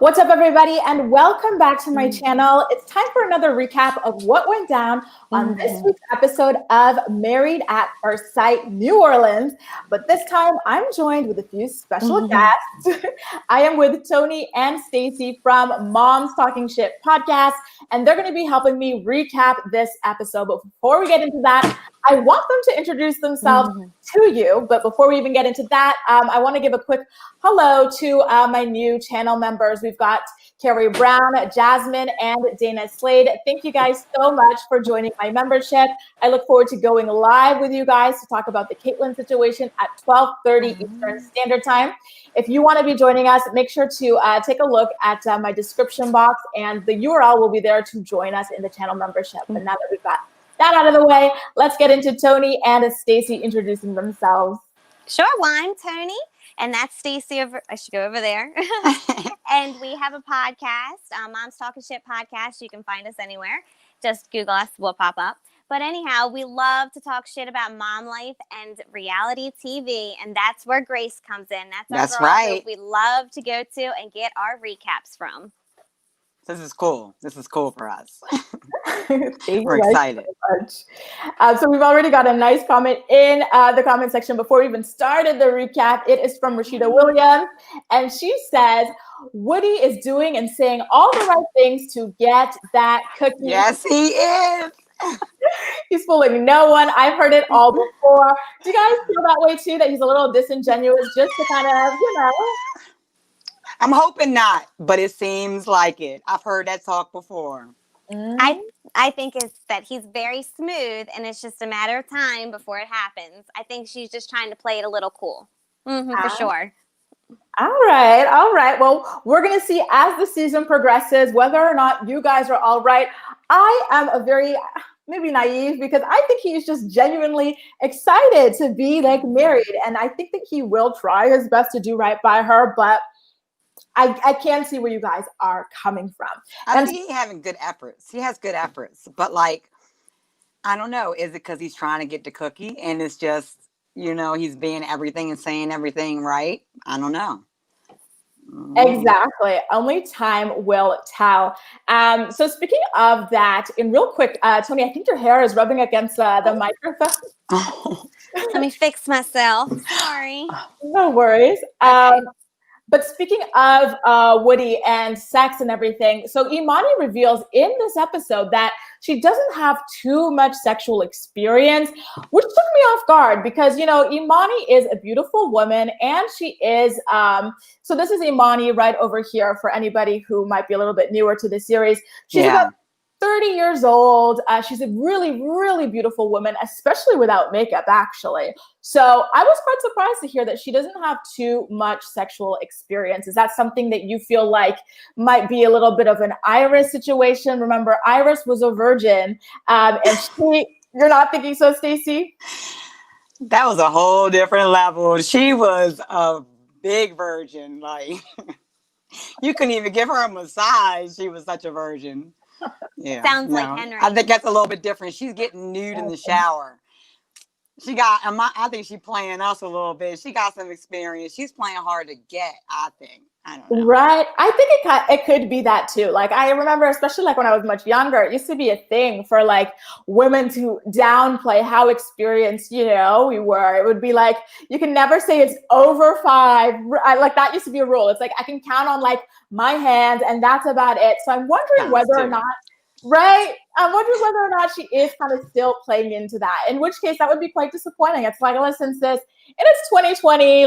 What's up, everybody, and welcome back to my channel. It's time for another recap of what went down on this week's episode of Married at First Sight New Orleans. But this time, I'm joined with a few special guests. I am with Toni and Stacy from Moms Talking Shit podcast, and they're going to be helping me recap this episode. But before we get into that, I want them to introduce themselves to you. But before we even get into that, I want to give a quick hello to my new channel members. We've got Carrie Brown, Jasmine, and Dana Slade. Thank you guys so much for joining my membership. I look forward to going live with you guys to talk about the Caitlin situation at 12:30 Eastern Standard Time. If you want to be joining us, make sure to take a look at my description box, and the URL will be there to join us in the channel membership. And now that we've got that out of the way, let's get into Toni and Stacy introducing themselves. Sure. Well, I'm Toni, and that's Stacy. I should go over there. And we have a podcast, Moms Talking Shit podcast. You can find us anywhere. Just Google us. We'll pop up. But anyhow, we love to talk shit about mom life and reality TV, and that's where Grace comes in. That's our girl right. we love to go to and get our recaps from. This is cool. This is cool for us. We're We're excited. So we've already got a nice comment in the comment section before we even started the recap. It is from Rashida Williams, and she says, Woody is doing and saying all the right things to get that cookie. Yes, he is. He's fooling no one. I've heard it all before. Do you guys feel that way too, that he's a little disingenuous just to kind of, I'm hoping not, but it seems like it. I've heard that talk before. I think it's that he's very smooth, and it's just a matter of time before it happens. I think she's just trying to play it a little cool. For sure. All right. Well, we're going to see as the season progresses whether or not you guys are all right. I am a very maybe naive because I think he's just genuinely excited to be married, and I think that he will try his best to do right by her, but I can see where you guys are coming from. I think he's having good efforts. He has good efforts, but I don't know. Is it because he's trying to get the cookie and it's just, he's being everything and saying everything right? I don't know. Exactly. Only time will tell. So speaking of that, in real quick, Toni, I think your hair is rubbing against the microphone. Oh. Let me fix myself. Sorry. No worries. Okay. But speaking of Woody and sex and everything, so Amani reveals in this episode that she doesn't have too much sexual experience, which took me off guard because, Amani is a beautiful woman, and she is, so this is Amani right over here for anybody who might be a little bit newer to the series. She's about 30 years old. She's a really, really beautiful woman, especially without makeup, actually. So I was quite surprised to hear that she doesn't have too much sexual experience. Is that something that you feel like might be a little bit of an Iris situation? Remember, Iris was a virgin, and you're not thinking so, Stacy? That was a whole different level. She was a big virgin. You couldn't even give her a massage. She was such a virgin. Yeah, Sounds like Henry. I think that's a little bit different. She's getting nude in the shower. I think she's playing us a little bit. She got some experience. She's playing hard to get, I think. I don't know. Right. I think it could be that too. I remember, especially when I was much younger, it used to be a thing for women to downplay how experienced, we were. It would be you can never say it's over 5. That used to be a rule. It's I can count on my hands and that's about it. So I'm wondering whether or not, right? I'm wondering whether or not she is kind of still playing into that, in which case that would be quite disappointing. It's listen, sis, and it's 2020,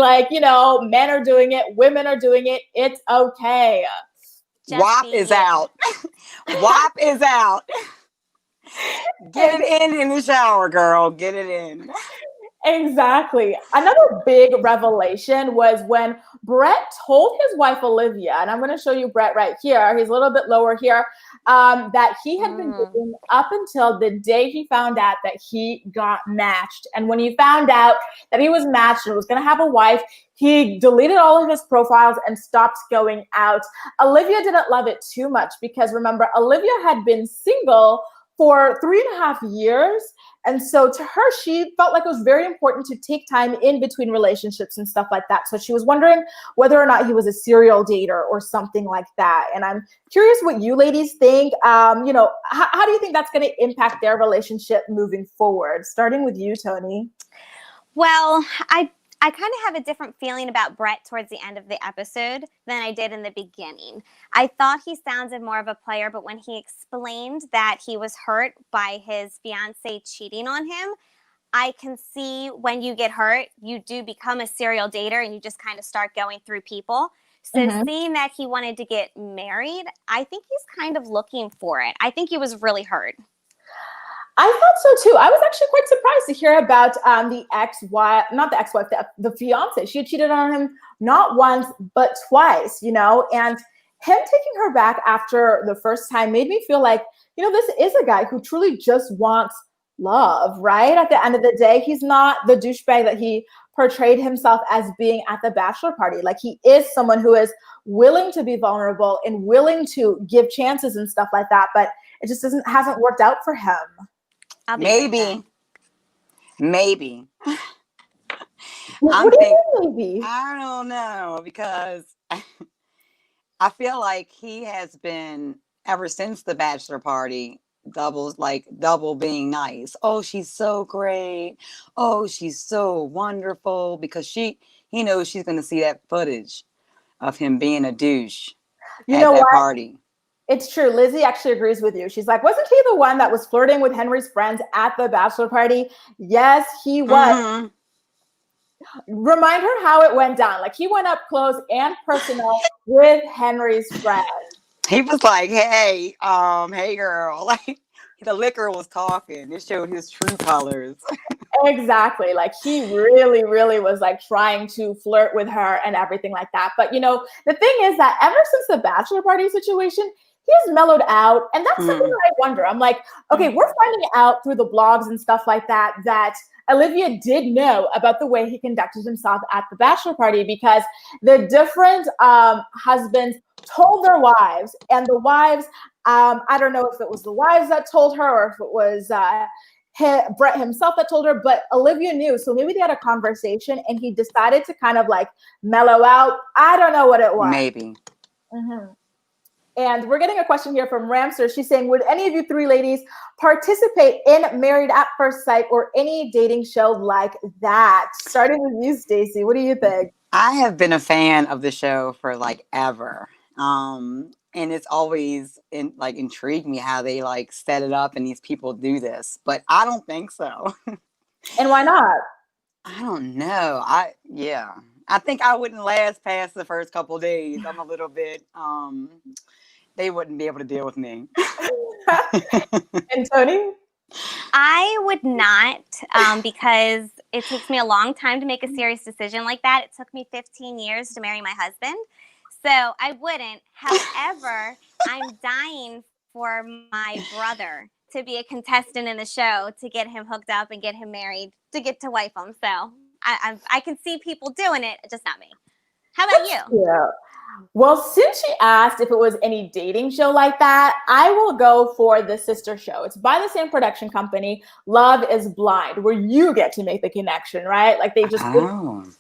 men are doing it, women are doing it. It's okay. WAP is out. WAP is out. Get it in the shower, girl. Get it in. Exactly. Another big revelation was when Brett told his wife, Olivia, and I'm going to show you Brett right here. He's a little bit lower here, that he had been dating up until the day he found out that he got matched. And when he found out that he was matched and was going to have a wife, he deleted all of his profiles and stopped going out. Olivia didn't love it too much because, remember, Olivia had been single for 3.5 years. And so to her, she felt like it was very important to take time in between relationships and stuff like that. So she was wondering whether or not he was a serial dater or something like that. And I'm curious what you ladies think. How do you think that's going to impact their relationship moving forward? Starting with you, Toni. Well, I kind of have a different feeling about Brett towards the end of the episode than I did in the beginning. I thought he sounded more of a player, but when he explained that he was hurt by his fiance cheating on him, I can see when you get hurt, you do become a serial dater and you just kind of start going through people. So seeing that he wanted to get married, I think he's kind of looking for it. I think he was really hurt. I thought so too. I was actually quite surprised to hear about the fiance. She had cheated on him not once, but twice, and him taking her back after the first time made me feel like, this is a guy who truly just wants love, right? At the end of the day, he's not the douchebag that he portrayed himself as being at the bachelor party. Like, he is someone who is willing to be vulnerable and willing to give chances and stuff like that, but it just hasn't worked out for him. Maybe. What do you mean, maybe? I don't know, because I feel like he has been, ever since the bachelor party, double being nice. Oh, she's so great. Oh, she's so wonderful, because he knows she's going to see that footage of him being a douche at that party. It's true. Lizzie actually agrees with you. She's like, wasn't he the one that was flirting with Henry's friends at the bachelor party? Yes, he was. Mm-hmm. Remind her how it went down. Like, he went up close and personal with Henry's friends. He was like, hey girl. Like, the liquor was talking. It showed his true colors. Exactly. Like, he really, really was like trying to flirt with her and everything like that. But the thing is that ever since the bachelor party situation, he has mellowed out. And that's something that I wonder. I'm like, okay, we're finding out through the blogs and stuff like that Olivia did know about the way he conducted himself at the bachelor party, because the different husbands told their wives, and the wives, I don't know if it was the wives that told her or if it was Brett himself that told her, but Olivia knew. So maybe they had a conversation and he decided to kind of like mellow out. I don't know what it was. Maybe. Mm-hmm. And we're getting a question here from Ramster. She's saying, would any of you three ladies participate in Married at First Sight or any dating show like that? Starting with you, Stacy. What do you think? I have been a fan of the show for like ever. And it's always intrigued me how they like set it up and these people do this. But I don't think so. And why not? I don't know. I think I wouldn't last past the first couple of days. I'm a little bit they wouldn't be able to deal with me. And Toni? I would not, because it takes me a long time to make a serious decision like that. It took me 15 years to marry my husband. So I wouldn't. However, I'm dying for my brother to be a contestant in the show, to get him hooked up and get him married, to get to wife him. So I can see people doing it, just not me. How about you? Yeah. Well, since she asked if it was any dating show like that, I will go for the sister show. It's by the same production company, Love is Blind, where you get to make the connection, right? Like, they just give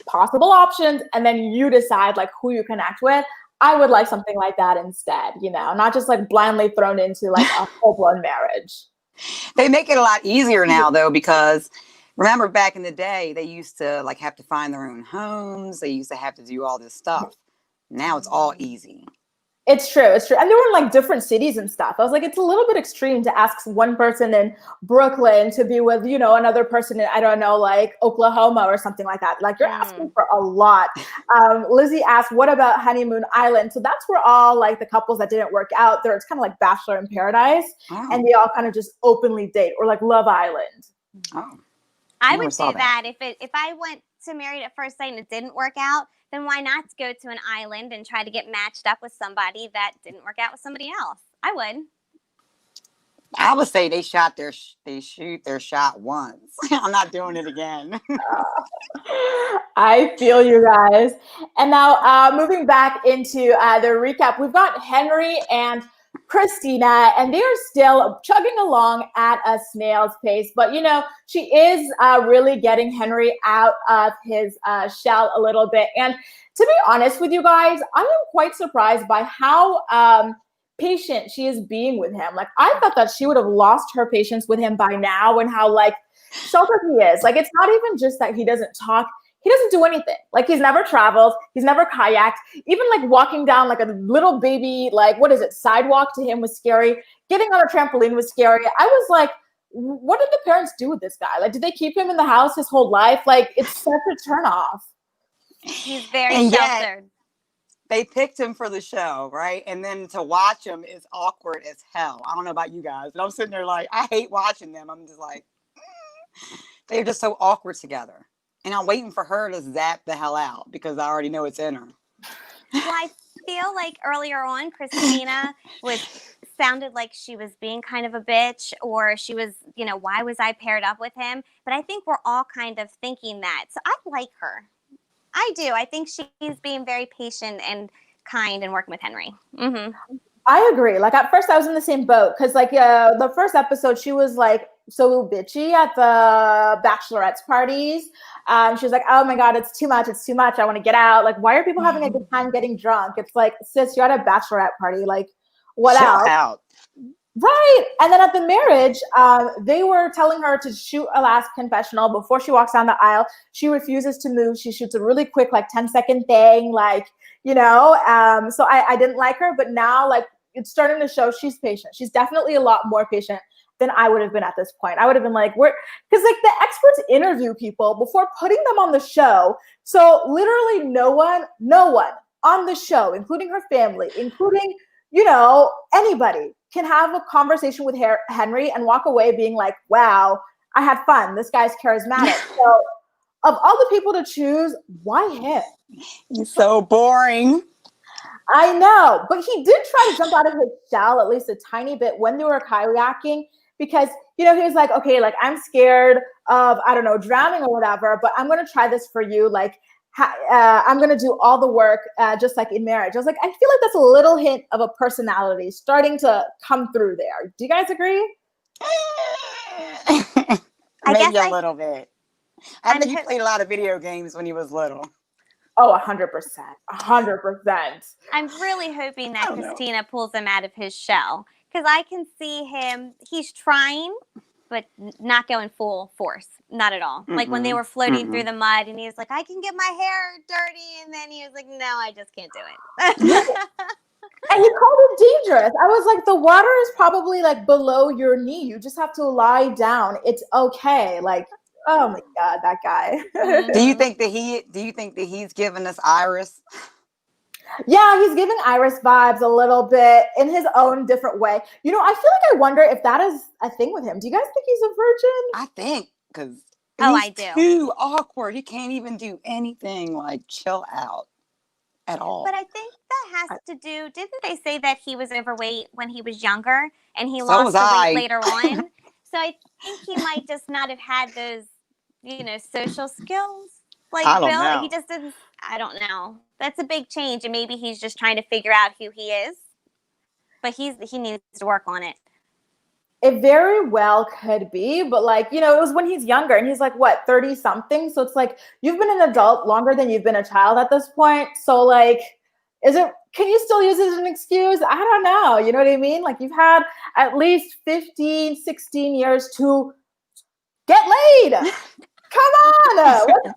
possible options and then you decide like who you connect with. I would like something like that instead, not just like blindly thrown into like a full-blown marriage. They make it a lot easier now though, because remember back in the day, they used to like have to find their own homes. They used to have to do all this stuff. Now it's all easy. It's true. And they were in like different cities and stuff. I was like, it's a little bit extreme to ask one person in Brooklyn to be with, another person in, I don't know, like Oklahoma or something like that. Like, you're asking for a lot. Lizzie asked, what about Honeymoon Island? So that's where all like the couples that didn't work out there. It's kind of like Bachelor in Paradise. And they all kind of just openly date, or like Love Island. I would do that. If I went to Married at First Sight and it didn't work out, then why not go to an island and try to get matched up with somebody that didn't work out with somebody else? I would say they shoot their shot once. I'm not doing it again. I feel you guys. And now moving back into the recap, we've got Henry and Christina, and they are still chugging along at a snail's pace. But, she is really getting Henry out of his shell a little bit. And to be honest with you guys, I am quite surprised by how patient she is being with him. Like, I thought that she would have lost her patience with him by now, and how, like, sheltered he is. Like, it's not even just that he doesn't talk. He doesn't do anything. Like, he's never traveled. He's never kayaked. Even like walking down like a little baby, like, what is it, sidewalk to him was scary. Getting on a trampoline was scary. I was like, what did the parents do with this guy? Like, did they keep him in the house his whole life? Like, it's such a turnoff. He's very sheltered. They picked him for the show, right? And then to watch him is awkward as hell. I don't know about you guys, but I'm sitting there like, I hate watching them. I'm just like, they're just so awkward together. And I'm waiting for her to zap the hell out because I already know it's in her. Well, I feel like earlier on, Christina sounded like she was being kind of a bitch, or she was, why was I paired up with him? But I think we're all kind of thinking that. So I like her. I do. I think she's being very patient and kind and working with Henry. Mm-hmm. I agree. Like, at first I was in the same boat because, like, the first episode, she was like so bitchy at the bachelorette's parties. She was like, oh my God, it's too much. It's too much. I want to get out. Like, why are people having a good time getting drunk? It's like, sis, you're at a bachelorette party. Like, what Chill else? out. Right. And then at the marriage, they were telling her to shoot a last confessional before she walks down the aisle. She refuses to move. She shoots a really quick, like 10-second thing, like, so I didn't like her. But now, like, it's starting to show she's patient. She's definitely a lot more patient than I would have been at this point. I would have been like, because like the experts interview people before putting them on the show. So literally no one on the show, including her family, including, anybody, can have a conversation with Henry and walk away being like, wow, I had fun. This guy's charismatic. So of all the people to choose, why him? He's so boring. I know, but he did try to jump out of his shell at least a tiny bit when they were kayaking, because, he was like, okay, like, I'm scared of, I don't know, drowning or whatever, but I'm going to try this for you. Like, I'm going to do all the work, just like in marriage. I was like, I feel like that's a little hint of a personality starting to come through there. Do you guys agree? Maybe a little bit. I think he played a lot of video games when he was little. Oh, 100%. 100%. I'm really hoping that Christina pulls him out of his shell, because I can see him, he's trying, but not going full force. Not at all. Mm-mm. Like when they were floating through the mud and he was like, I can get my hair dirty. And then he was like, no, I just can't do it. And he called it dangerous. I was like, the water is probably like below your knee. You just have to lie down. It's okay. Like, oh my God, that guy. Do you think that he's giving us Iris? Yeah, he's giving Iris vibes a little bit in his own different way. I feel like I wonder if that is a thing with him. Do you guys think he's a virgin? I think, because I do. Too awkward. He can't even do anything like chill out at all. But I think that has to do, didn't they say that he was overweight when he was younger and he lost the weight later on? So I think he might just not have had those, social skills. Like Bill, he just didn't, I don't know. That's a big change. And maybe he's just trying to figure out who he is. But he needs to work on it. It very well could be. But it was when he's younger and he's like, what, 30 something? So it's like, you've been an adult longer than you've been a child at this point. So can you still use it as an excuse? I don't know. You know what I mean? Like, you've had at least 15, 16 years to get laid. Come on. What's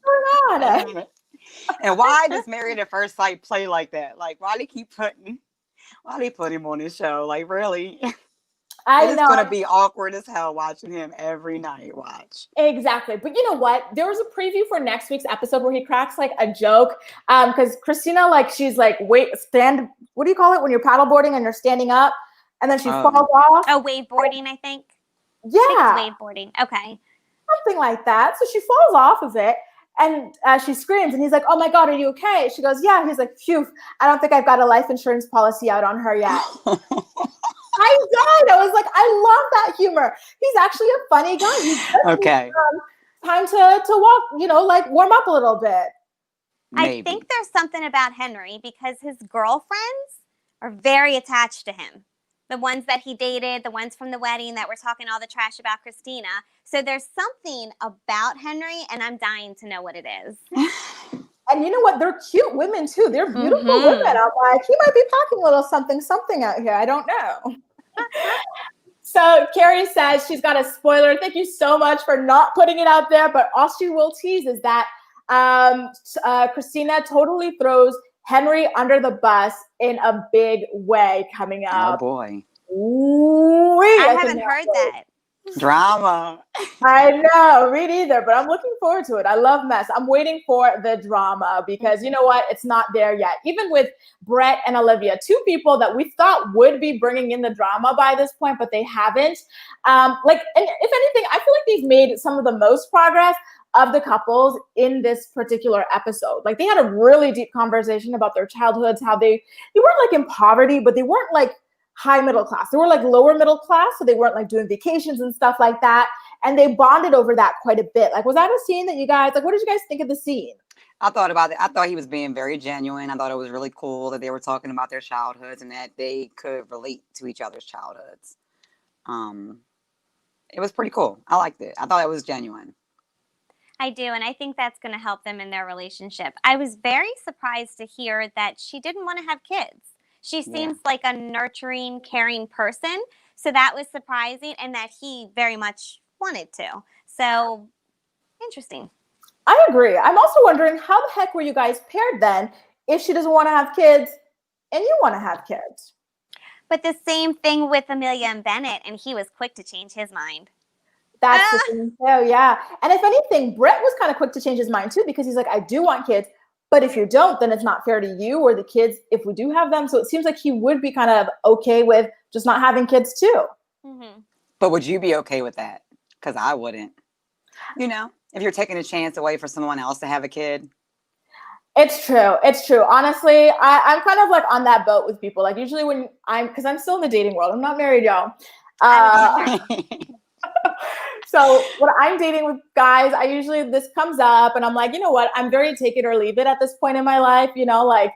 going on? And why does Married at First Sight play like that? Like, why they put him on this show? Like, really? It's going to be awkward as hell watching him every night. Watch. Exactly. But you know what? There was a preview for next week's episode where he cracks like a joke. Because Christina, she's like, what do you call it when you're paddleboarding and you're standing up? And then she falls off. Oh, waveboarding, I think. Yeah. I think it's waveboarding. Okay. Something like that. So she falls off of it. And she screams, and he's like, oh my God, are you okay? She goes, yeah. He's like, phew, I don't think I've got a life insurance policy out on her yet. I died. I was like, I love that humor. He's actually a funny guy. Okay. Time to walk, warm up a little bit. Maybe. I think there's something about Henry because his girlfriends are very attached to him. the ones that he dated, the ones from the wedding that were talking all the trash about Christina. So there's something about Henry, and I'm dying to know what it is. And you know what? They're cute women too. They're beautiful women. I'm like, he might be packing a little something out here. I don't know. So Carrie says she's got a spoiler. Thank you so much for not putting it out there. But all she will tease is that Christina totally throws Henry under the bus in a big way coming up. Oh boy. Ooh, I haven't heard that. Drama. I know, me neither, but I'm looking forward to it. I love mess. I'm waiting for the drama because you know what? It's not there yet. Even with Brett and Olivia, two people that we thought would be bringing in the drama by this point, but they haven't. And if anything, I feel like they've made some of the most progress of the couples in this particular episode. Like they had a really deep conversation about their childhoods, how they weren't like in poverty, but they weren't like high middle class. They were like lower middle class, so they weren't like doing vacations and stuff like that. And they bonded over that quite a bit. Like, was that a scene that you guys, like, what did you guys think of the scene? I thought about it. I thought he was being very genuine. I thought it was really cool that they were talking about their childhoods and that they could relate to each other's childhoods. It was pretty cool. I liked it. I thought it was genuine. I do, and I think that's going to help them in their relationship. I was very surprised to hear that she didn't want to have kids. She seems like a nurturing, caring person. So that was surprising, and that he very much wanted to. So interesting. I agree. I'm also wondering, how the heck were you guys paired then if she doesn't want to have kids and you want to have kids? But the same thing with Amelia and Bennett, and he was quick to change his mind. That's the thing too, yeah. And if anything, Brett was kind of quick to change his mind too, because he's like, I do want kids, but if you don't, then it's not fair to you or the kids if we do have them. So it seems like he would be kind of okay with just not having kids too. Mm-hmm. But would you be okay with that? Because I wouldn't. You know, if you're taking a chance away for someone else to have a kid. It's true. It's true. Honestly, I'm kind of like on that boat with people. Like usually when because I'm still in the dating world. I'm not married, y'all. So when I'm dating with guys, I usually, this comes up and I'm like, you know what? I'm very take it or leave it at this point in my life. You know, like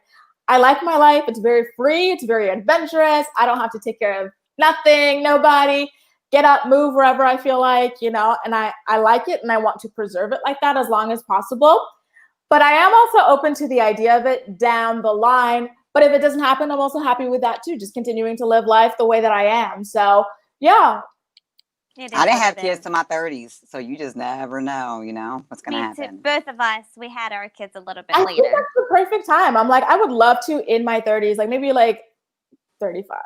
I like my life. It's very free. It's very adventurous. I don't have to take care of nothing, nobody. Get up, move wherever I feel like, you know, and I like it and I want to preserve it like that as long as possible. But I am also open to the idea of it down the line. But if it doesn't happen, I'm also happy with that too. Just continuing to live life the way that I am. So yeah. I didn't have kids till my 30s, so you just never know, you know, what's going to happen. Too. Both of us, we had our kids a little bit I later. think that's the perfect time. I'm like, I would love to in my 30s, like maybe like 35.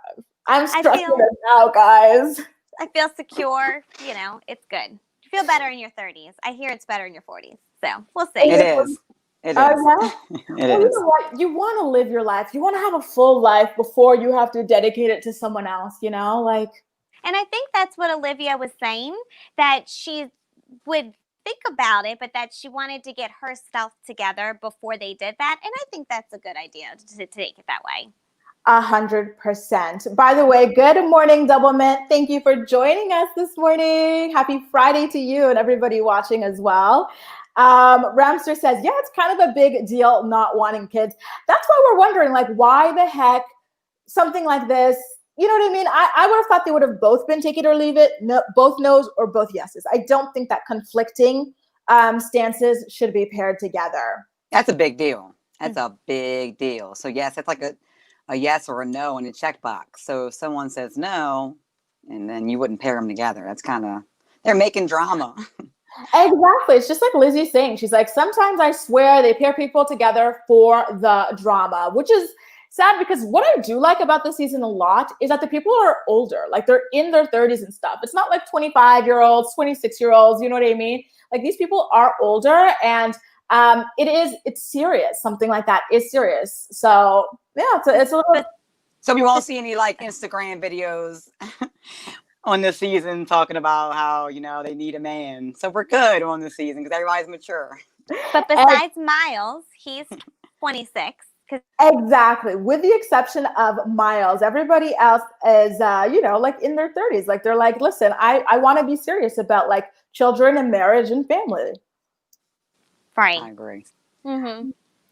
I'm stressing it out, guys. I feel secure. You know, it's good. You feel better in your 30s. I hear it's better in your 40s. So we'll see. It is. It is. Yeah? It is. You know what? You want to live your life. You want to have a full life before you have to dedicate it to someone else, you know, like. And I think that's what Olivia was saying, that she would think about it, but that she wanted to get herself together before they did that. And I think that's a good idea to take it that way. 100%. By the way, good morning, Double Mint. Thank you for joining us this morning. Happy Friday to you and everybody watching as well. Ramster says, yeah, it's kind of a big deal not wanting kids. That's why we're wondering, like, why the heck something like this. You know what I mean? I would have thought they would have both been take it or leave it, no, both no's or both yeses. I don't think that conflicting stances should be paired together. That's a big deal. That's a big deal. So yes, it's like a yes or a no in a checkbox. So if someone says no, and then you wouldn't pair them together. That's kind of, they're making drama. Exactly. It's just like Lizzie's saying. She's like, sometimes I swear they pair people together for the drama, which is sad because what I do like about this season a lot is that the people are older, like they're in their 30s and stuff. It's not like 25-year-olds, 26-year-olds, you know what I mean? Like these people are older and it's serious. Something like that is serious. So yeah, it's a little. So we won't see any like Instagram videos on this season talking about how, you know, they need a man. So we're good on this season because everybody's mature. But besides Miles, he's 26. Exactly. With the exception of Miles, everybody else is, you know, like in their 30s. Like they're like, listen, I want to be serious about like children and marriage and family. Right. I agree. Mm-hmm.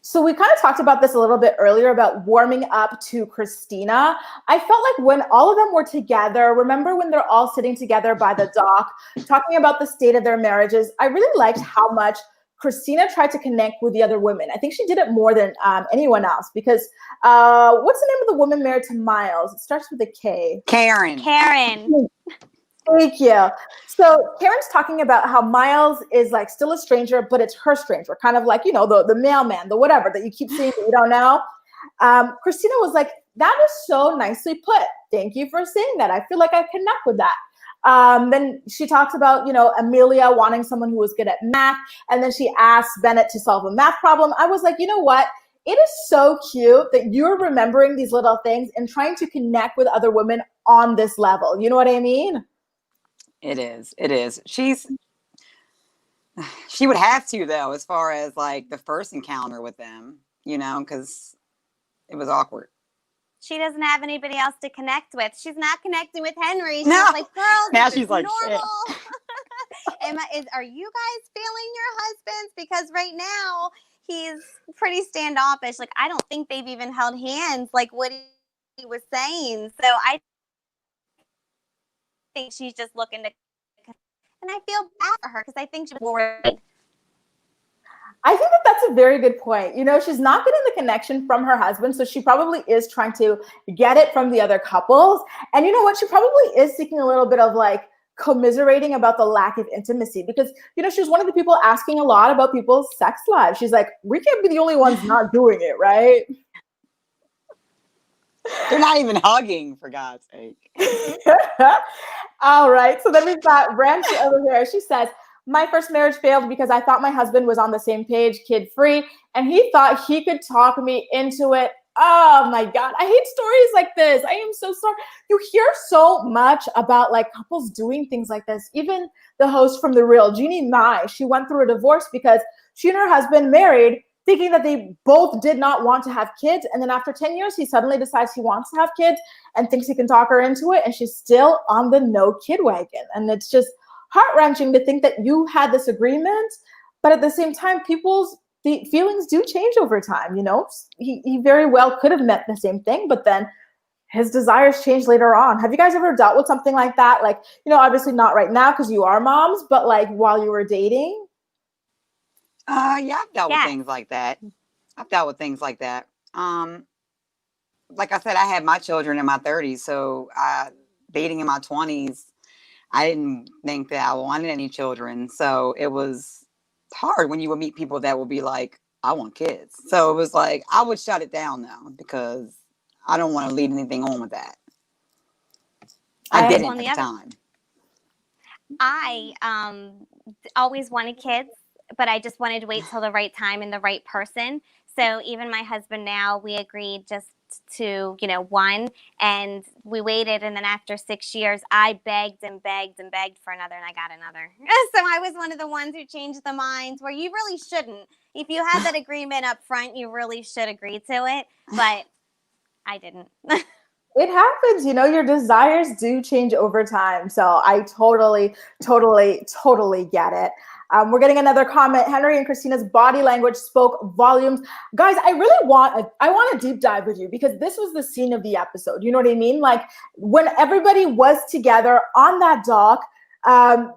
So we kind of talked about this a little bit earlier about warming up to Christina. I felt like when all of them were together, remember when they're all sitting together by the dock, talking about the state of their marriages, I really liked how much Christina tried to connect with the other women. I think she did it more than anyone else because what's the name of the woman married to Miles? It starts with a K. Karen. Thank you. So Karen's talking about how Miles is like still a stranger, but it's her stranger, kind of like, you know, the mailman, the whatever that you keep seeing that you don't know. Christina was like, that is so nicely put. Thank you for saying that. I feel like I connect with that. Then she talks about, you know, Amelia wanting someone who was good at math. And then she asked Bennett to solve a math problem. I was like, you know what? It is so cute that you're remembering these little things and trying to connect with other women on this level. You know what I mean? It is. It is. She would have to, though, as far as like the first encounter with them, you know, because it was awkward. She doesn't have anybody else to connect with. She's not connecting with Henry. She's No. like, girl, Now this she's is like, normal. Are you guys feeling your husbands? Because right now he's pretty standoffish. Like, I don't think they've even held hands like what he was saying. So I think she's just looking to, and I feel bad for her because I think she's worried. I think that that's a very good point. You know, she's not getting the connection from her husband, so she probably is trying to get it from the other couples. And you know what? She probably is seeking a little bit of like commiserating about the lack of intimacy because, you know, she's one of the people asking a lot about people's sex lives. She's like, we can't be the only ones not doing it, right? They're not even hugging, for God's sake. All right. So then we've got Branch over here. She says, my first marriage failed because I thought my husband was on the same page, kid free, and he thought he could talk me into it. Oh my God. I hate stories like this. I am so sorry. You hear so much about like couples doing things like this. Even the host from The Real, Jeannie Mai, she went through a divorce because she and her husband married thinking that they both did not want to have kids. And then after 10 years, he suddenly decides he wants to have kids and thinks he can talk her into it. And she's still on the no kid wagon. And it's just heart-wrenching to think that you had this agreement, but at the same time, people's feelings do change over time. You know, he very well could have meant the same thing, but then his desires change later on. Have you guys ever dealt with something like that? Like, you know, obviously not right now because you are moms, but like while you were dating? Yeah, I've dealt with things like that. Like I said, I had my children in my 30s, so dating in my 20s, I didn't think that I wanted any children. So it was hard when you would meet people that would be like, I want kids. So it was like, I would shut it down now because I don't want to lead anything on with that. I didn't at the time. I always wanted kids, but I just wanted to wait till the right time and the right person. So even my husband now, we agreed just to, you know, one, and we waited. And then after 6 years, I begged and begged and begged for another, and I got another. So I was one of the ones who changed the minds where you really shouldn't. If you had that agreement up front, you really should agree to it. But I didn't. It happens, you know, your desires do change over time. So I totally get it. We're getting another comment. Henry and Christina's body language spoke volumes. Guys, I really want a deep dive with you because this was the scene of the episode. You know what I mean? Like when everybody was together on that dock,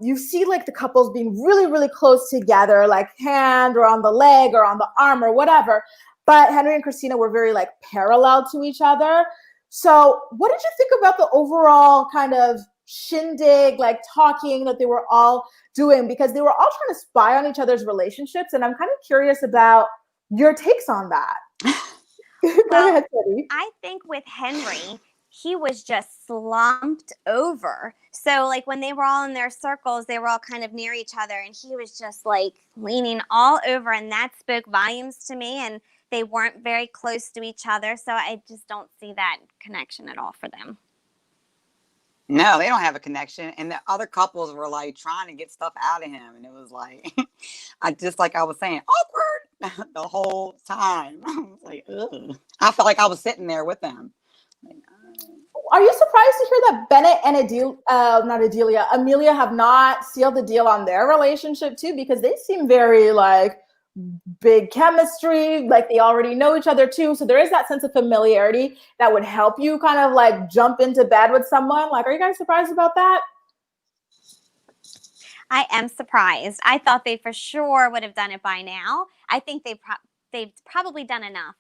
you see like the couples being really, really close together, like hand or on the leg or on the arm or whatever. But Henry and Christina were very like parallel to each other. So what did you think about the overall kind of shindig, like talking that they were all doing? Because they were all trying to spy on each other's relationships. And I'm kind of curious about your takes on that. Go ahead, Teddy. I think with Henry, he was just slumped over. So like when they were all in their circles, they were all kind of near each other. And he was just like leaning all over. And that spoke volumes to me. And they weren't very close to each other. So I just don't see that connection at all for them. No, they don't have a connection. And the other couples were like trying to get stuff out of him. And it was like, I was saying, awkward the whole time. I was like, ugh. I felt like I was sitting there with them. Are you surprised to hear that Bennett and Amelia have not sealed the deal on their relationship too? Because they seem very like big chemistry, like they already know each other too. So there is that sense of familiarity that would help you kind of like jump into bed with someone. Like, are you guys surprised about that? I am surprised. I thought they for sure would have done it by now. I think they've probably done enough.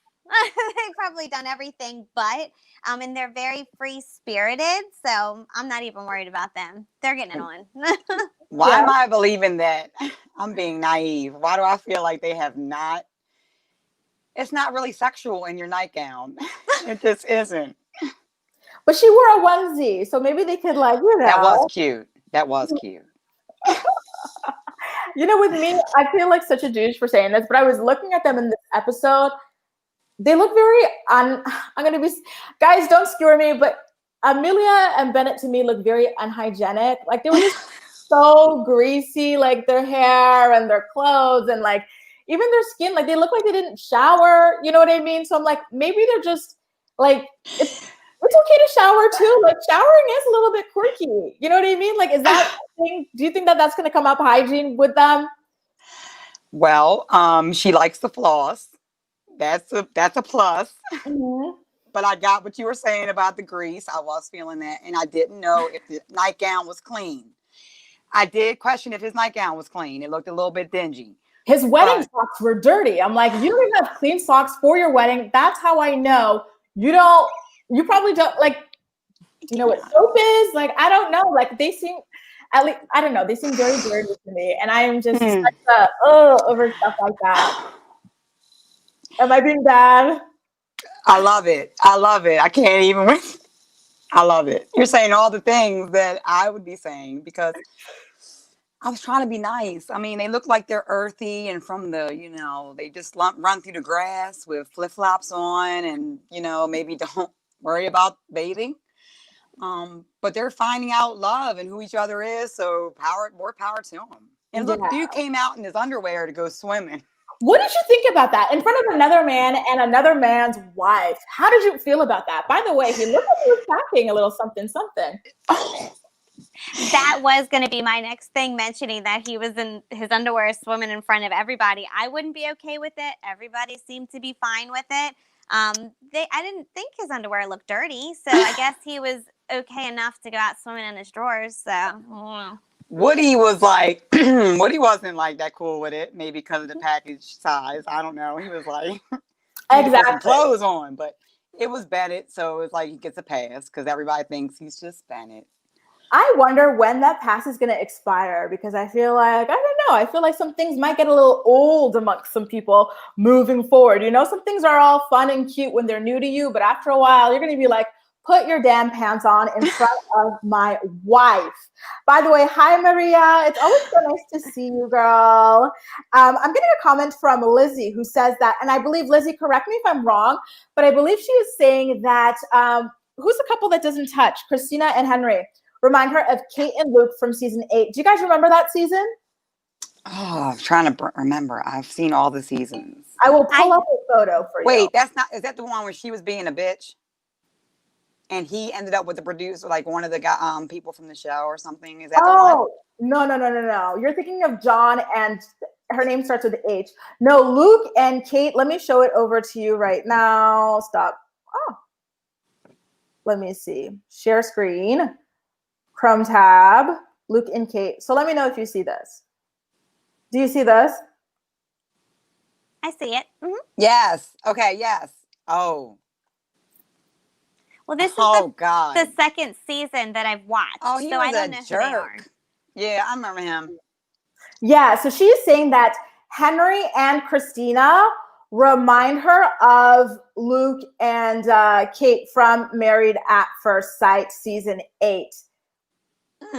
They've probably done everything, but and they're very free spirited, so I'm not even worried about them. They're getting it on. Why am I believing that? I'm being naive. Why do I feel like they have not? It's not really sexual in your nightgown. It just isn't. But she wore a onesie, so maybe they could like, you know. That was cute. That was cute. You know, with me, I feel like such a douche for saying this, but I was looking at them in this episode. They look very I'm gonna be, guys, don't skewer me, but Amelia and Bennett to me look very unhygienic. Like they were just so greasy, like their hair and their clothes and like even their skin, like they look like they didn't shower. You know what I mean? So I'm like, maybe they're just like it's okay to shower too. Like showering is a little bit quirky. You know what I mean? Like, is that a thing? Do you think that that's gonna come up hygiene with them? Well, she likes the floss. That's a plus. Mm-hmm. But I got what you were saying about the grease. I was feeling that. And I didn't know if the nightgown was clean. I did question if his nightgown was clean. It looked a little bit dingy. His wedding socks were dirty. I'm like, you don't even have clean socks for your wedding. That's how I know you probably don't, like, you know what soap is? Like, I don't know. Like, they seem, at least, I don't know. They seem very dirty to me. And I am just such a, over stuff like that. Am I being bad? I love it. I love it. I can't even. I love it. You're saying all the things that I would be saying because I was trying to be nice. I mean, they look like they're earthy and from the, they just run through the grass with flip-flops on and, maybe don't worry about bathing. But they're finding out love and who each other is. So more power to them. And look, dude came out in his underwear to go swimming. What did you think about that? In front of another man and another man's wife. How did you feel about that? By the way, he looked like he was packing a little something, something. That was going to be my next thing, mentioning that he was in his underwear swimming in front of everybody. I wouldn't be okay with it. Everybody seemed to be fine with it. I didn't think his underwear looked dirty, so I guess he was okay enough to go out swimming in his drawers. So. Woody was like, Woody wasn't like that cool with it. Maybe because of the package size. I don't know. He was like, exactly, clothes on, but it was Bennett, so it's like he gets a pass because everybody thinks he's just Bennett. I wonder when that pass is going to expire because I feel like, I don't know. I feel like some things might get a little old amongst some people moving forward. Some things are all fun and cute when they're new to you, but after a while, you're going to be like, put your damn pants on in front of my wife. By the way, hi, Maria. It's always so nice to see you, girl. I'm getting a comment from Lizzie who says that, and I believe, Lizzie, correct me if I'm wrong, but I believe she is saying that, who's the couple that doesn't touch? Christina and Henry. Remind her of Kate and Luke from season 8. Do you guys remember that season? Oh, I'm trying to remember. I've seen all the seasons. I will pull up a photo for you. Wait, is that the one where she was being a bitch? And he ended up with the producer, like one of the people from the show or something. Is that the one? No. You're thinking of John and her name starts with H. No, Luke and Kate. Let me show it over to you right now. Stop. Oh, let me see. Share screen. Chrome tab. Luke and Kate. So let me know if you see this. Do you see this? I see it. Mm-hmm. Yes. Okay. Yes. Oh. Well, this is the second season that I've watched. Oh, he was a jerk. Yeah, I remember him. Yeah, so she's saying that Henry and Christina remind her of Luke and Kate from Married at First Sight season 8.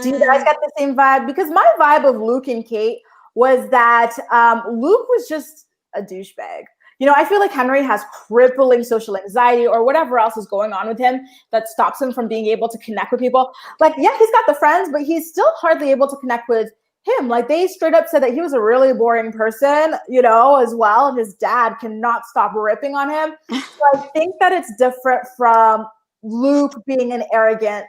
Do you guys get the same vibe? Because my vibe of Luke and Kate was that Luke was just a douchebag. I feel like Henry has crippling social anxiety or whatever else is going on with him that stops him from being able to connect with people. Like, yeah, he's got the friends, but he's still hardly able to connect with him. Like, they straight up said that he was a really boring person, as well. And his dad cannot stop ripping on him. So I think that it's different from Luke being an arrogant,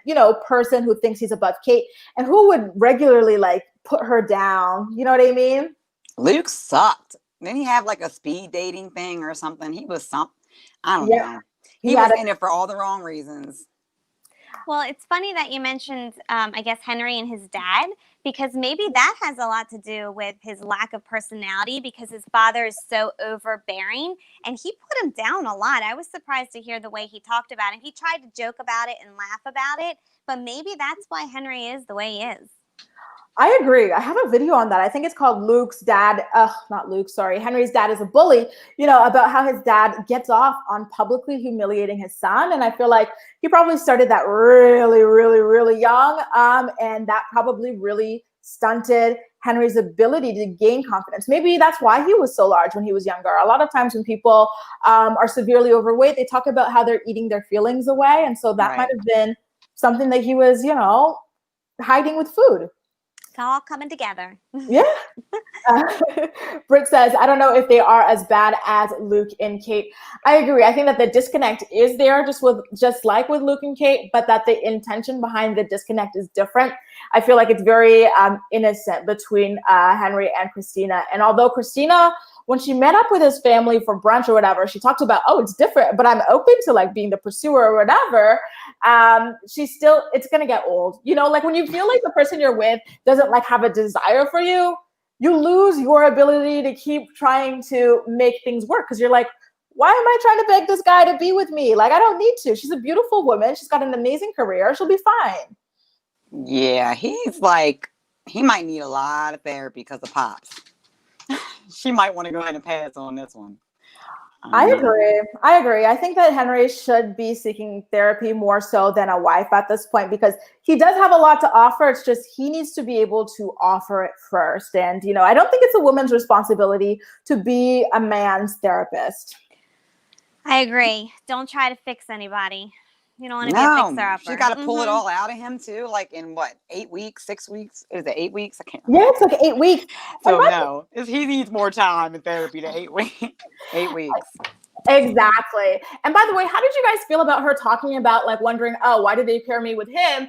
person who thinks he's above Kate and who would regularly, like, put her down. You know what I mean? Luke sucked. Didn't he have like a speed dating thing or something? He was I don't Yeah, know. he He had was a in it for all the wrong reasons. Well, it's funny that you mentioned, I guess, Henry and his dad, because maybe that has a lot to do with his lack of personality because his father is so overbearing and he put him down a lot. I was surprised to hear the way he talked about him. He tried to joke about it and laugh about it, but maybe that's why Henry is the way he is. I agree. I have a video on that. I think it's called Luke's dad. Not Luke, sorry. Henry's dad is a bully, about how his dad gets off on publicly humiliating his son. And I feel like he probably started that really, really, really young. And that probably really stunted Henry's ability to gain confidence. Maybe that's why he was so large when he was younger. A lot of times when people are severely overweight, they talk about how they're eating their feelings away. And so that might have been something that he was, hiding with food. It's all coming together. Yeah. Britt says, I don't know if they are as bad as Luke and Kate. I agree. I think that the disconnect is there just like with Luke and Kate, but that the intention behind the disconnect is different. I feel like it's very innocent between Henry and Christina. And although Christina, when she met up with his family for brunch or whatever, she talked about, it's different, but I'm open to like being the pursuer or whatever. It's going to get old. Like when you feel like the person you're with doesn't like have a desire for you, you lose your ability to keep trying to make things work. Cause you're like, why am I trying to beg this guy to be with me? Like, I don't need to. She's a beautiful woman. She's got an amazing career. She'll be fine. Yeah. He's like, he might need a lot of therapy because of Pops. She might want to go ahead and pass on this one. I agree. I think that Henry should be seeking therapy more so than a wife at this point because he does have a lot to offer. It's just he needs to be able to offer it first. And, I don't think it's a woman's responsibility to be a man's therapist. I agree. Don't try to fix anybody. You don't want to be a fixer-upper. She got to pull it all out of him too. Like in what, 8 weeks, 6 weeks? Is it 8 weeks? I can't remember. Yeah, it's like 8 weeks. So no, he needs more time in therapy to 8 weeks. 8 weeks. Exactly. And by the way, how did you guys feel about her talking about like wondering, why did they pair me with him?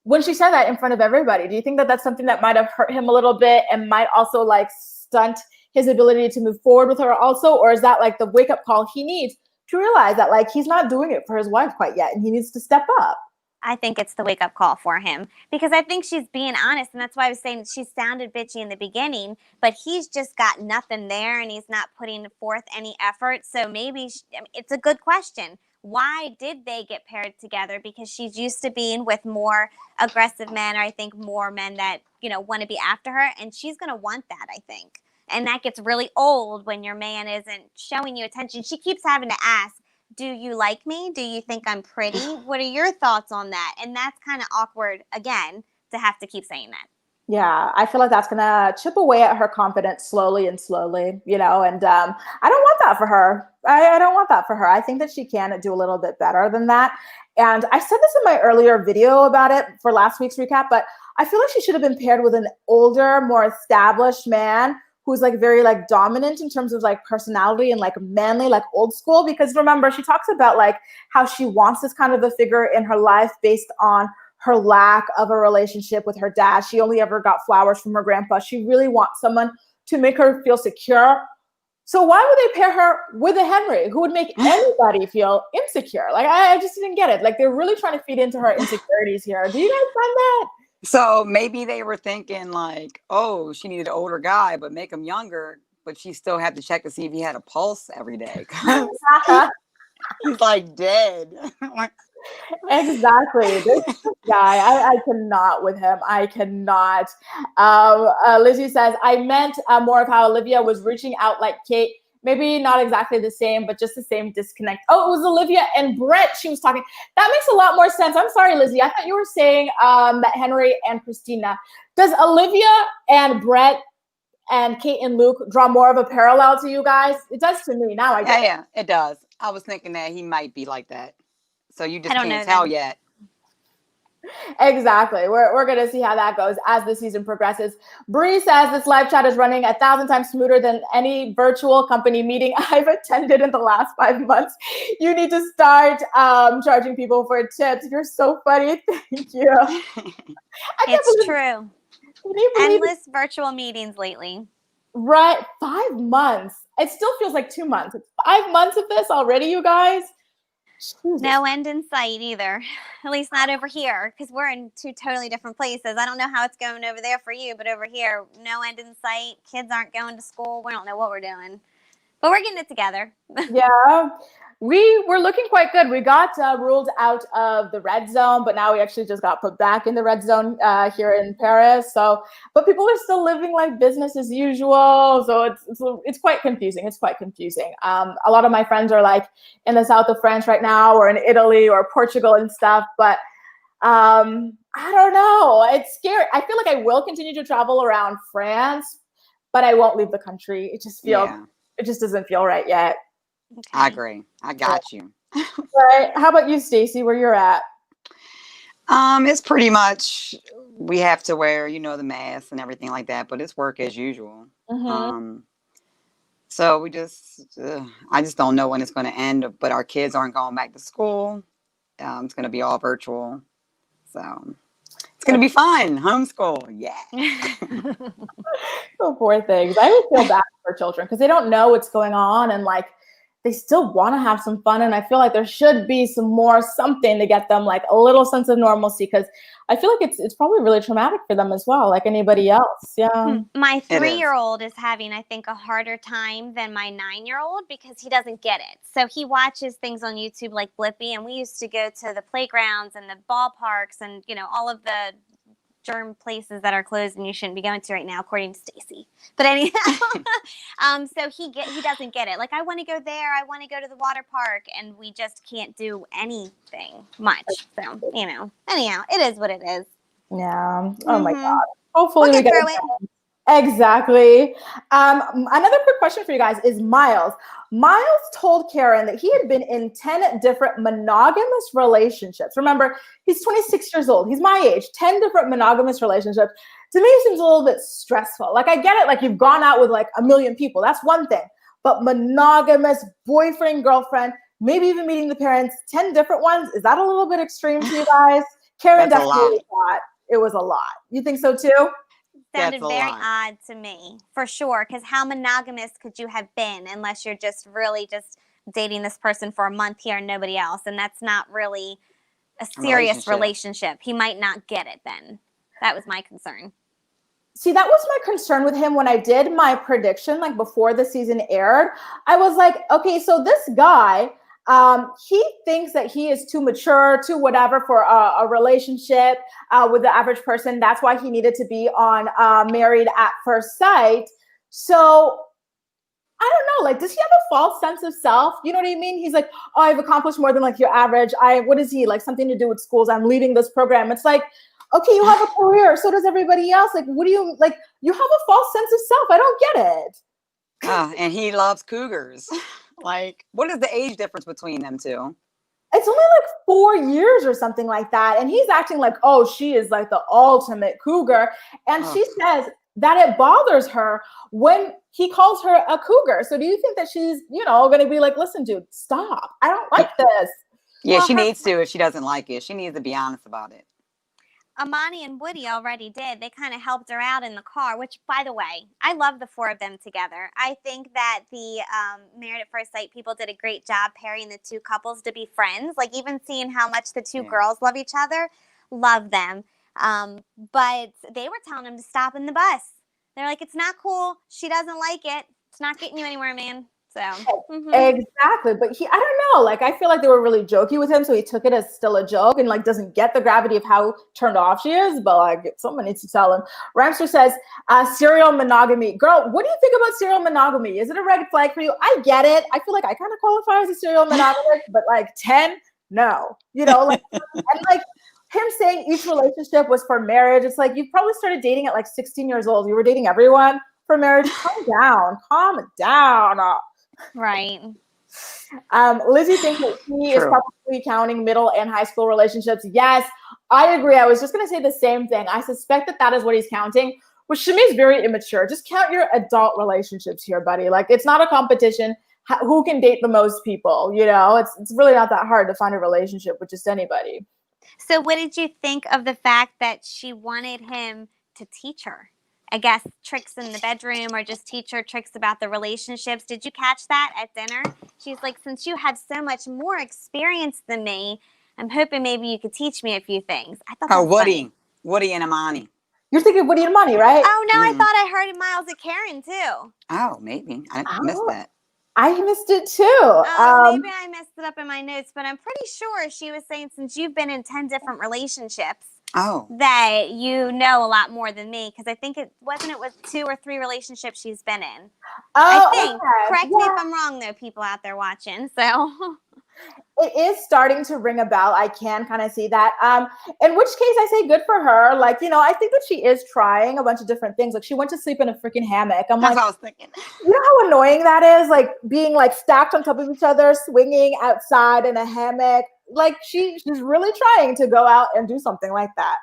When she said that in front of everybody, do you think that that's something that might have hurt him a little bit and might also like stunt his ability to move forward with her also? Or is that like the wake up call he needs to realize that like he's not doing it for his wife quite yet and he needs to step up? I think it's the wake up call for him because I think she's being honest. And that's why I was saying she sounded bitchy in the beginning, but he's just got nothing there and he's not putting forth any effort. So maybe it's a good question. Why did they get paired together? Because she's used to being with more aggressive men, or I think more men that, want to be after her. And she's going to want that, I think. And that gets really old when your man isn't showing you attention. She keeps having to ask, do you like me? Do you think I'm pretty? What are your thoughts on that? And that's kind of awkward, again, to have to keep saying that. Yeah, I feel like that's going to chip away at her confidence slowly, and and I don't want that for her. I don't want that for her. I think that she can do a little bit better than that. And I said this in my earlier video about it for last week's recap, but I feel like she should have been paired with an older, more established man who's like very like dominant in terms of like personality and like manly, like old school. Because remember, she talks about like how she wants this kind of a figure in her life based on her lack of a relationship with her dad. She only ever got flowers from her grandpa. She really wants someone to make her feel secure. So why would they pair her with a Henry who would make anybody feel insecure? Like, I just didn't get it. Like, they're really trying to feed into her insecurities here. Do you guys find that? So maybe they were thinking like, oh, she needed an older guy, but make him younger. But she still had to check to see if he had a pulse every day. He's like dead. Exactly. This guy, I cannot with him. I cannot. Lizzie says, I meant more of how Olivia was reaching out like Kate. Maybe not exactly the same, but just the same disconnect. Oh, it was Olivia and Brett she was talking. That makes a lot more sense. I'm sorry, Lizzie. I thought you were saying that Henry and Christina. Does Olivia and Brett and Kate and Luke draw more of a parallel to you guys? It does to me. Now I get it. Yeah, it does. I was thinking that he might be like that. So you just can't tell yet. Exactly. We're going to see how that goes as the season progresses. Bree says this live chat is running 1,000 times smoother than any virtual company meeting I've attended in the last 5 months. You need to start charging people for tips. You're so funny. Thank you. It's true. Endless virtual meetings lately. Right. 5 months. It still feels like 2 months. It's 5 months of this already, you guys. Jesus. No end in sight either. At least not over here, because we're in two totally different places. I don't know how it's going over there for you, but over here, no end in sight. Kids aren't going to school. We don't know what we're doing, but we're getting it together. Yeah. We were looking quite good. We got ruled out of the red zone, but now we actually just got put back in the red zone here in Paris. So, but people are still living like business as usual. So it's quite confusing. It's quite confusing. A lot of my friends are like in the south of France right now, or in Italy or Portugal and stuff. But I don't know. It's scary. I feel like I will continue to travel around France, but I won't leave the country. It just feels, it just doesn't feel right yet. Okay. I agree. I got you. Right. How about you, Stacy? Where you're at? It's pretty much we have to wear, the mask and everything like that, but it's work as usual. Mm-hmm. So I just don't know when it's going to end. But our kids aren't going back to school. It's going to be all virtual. So it's going to be fun. Homeschool, yeah. Oh, poor things. I would feel bad for children because they don't know what's going on, and like they still want to have some fun. And I feel like there should be something to get them like a little sense of normalcy, because I feel like it's probably really traumatic for them as well, like anybody else. Yeah. My 3-year-old is having, I think, a harder time than my 9-year-old because he doesn't get it. So he watches things on YouTube like Blippi, and we used to go to the playgrounds and the ballparks and, all of the germ places that are closed and you shouldn't be going to right now, according to Stacy. But anyhow, so he doesn't get it. Like, I want to go there. I want to go to the water park, and we just can't do anything much. So, anyhow, it is what it is. Yeah. Oh my God. Hopefully we'll we get through it. Exactly. Another quick question for you guys is Miles. Miles told Karen that he had been in 10 different monogamous relationships. Remember, he's 26 years old. He's my age. 10 different monogamous relationships. To me, it seems a little bit stressful. Like, I get it. Like, you've gone out with like 1 million people. That's one thing. But monogamous boyfriend, girlfriend, maybe even meeting the parents, 10 different ones. Is that a little bit extreme to you guys? Karen definitely thought it was a lot. You think so too? Sounded very odd to me, for sure, because how monogamous could you have been unless you're just really just dating this person for a month here and nobody else, and that's not really a serious relationship. He might not get it then. That was my concern. See, that was my concern with him when I did my prediction, like before the season aired. I was like, okay, so this guy, he thinks that he is too mature, too whatever for a relationship with the average person. That's why he needed to be on Married at First Sight. So I don't know, like, does he have a false sense of self? You know what I mean? He's like, oh, I've accomplished more than like your average. What is he, like something to do with schools? I'm leading this program. It's like, okay, you have a career. So does everybody else. Like, what do you, like, you have a false sense of self. I don't get it. And he loves cougars. Like, what is the age difference between them two? It's only like 4 years or something like that. And he's acting like, oh, she is like the ultimate cougar. And she says that it bothers her when he calls her a cougar. So do you think that she's, going to be like, listen, dude, stop. I don't like this. Yeah, she needs to. If she doesn't like it, she needs to be honest about it. Amani and Woody already did. They kind of helped her out in the car, which, by the way, I love the four of them together. I think that the Married at First Sight people did a great job pairing the two couples to be friends. Like, even seeing how much the two girls love each other, love them. But they were telling him to stop in the bus. They're like, it's not cool. She doesn't like it. It's not getting you anywhere, man. So Exactly. But I don't know, like, I feel like they were really jokey with him, so he took it as still a joke and like doesn't get the gravity of how turned off she is. But like, someone needs to tell him. Ramster says serial monogamy. Girl, what do you think about serial monogamy? Is it a red flag for you? I get it. I feel like I kind of qualify as a serial monogamist, but like 10, no. Like, and like him saying each relationship was for marriage. It's like, you probably started dating at like 16 years old. You were dating everyone for marriage. Calm down. Right. Lizzie thinks that he is probably counting middle and high school relationships. Yes, I agree. I was just going to say the same thing. I suspect that is what he's counting, which to me is very immature. Just count your adult relationships here, buddy. Like, it's not a competition. Who can date the most people? It's really not that hard to find a relationship with just anybody. So what did you think of the fact that she wanted him to teach her? I guess, tricks in the bedroom or just teach her tricks about the relationships. Did you catch that at dinner? She's like, since you have so much more experience than me, I'm hoping maybe you could teach me a few things. I thought that was funny. Woody and Amani. You're thinking Woody and Money, right? Oh, no, I thought I heard Miles and Karen, too. Oh, maybe. I missed Oh, that. I missed it too. Oh, maybe I messed it up in my notes, but I'm pretty sure she was saying since you've been in 10 different relationships, that you know a lot more than me, because I think it with 2 or 3 relationships she's been in. I think. Okay. Correct me if I'm wrong, though, people out there watching. So It is starting to ring a bell. I can kind of see that. In which case I say good for her. Like, I think that she is trying a bunch of different things. Like she went to sleep in a freaking hammock. That's what I was thinking. You know how annoying that is? Like being like stacked on top of each other, swinging outside in a hammock. Like she's really trying to go out and do something like that.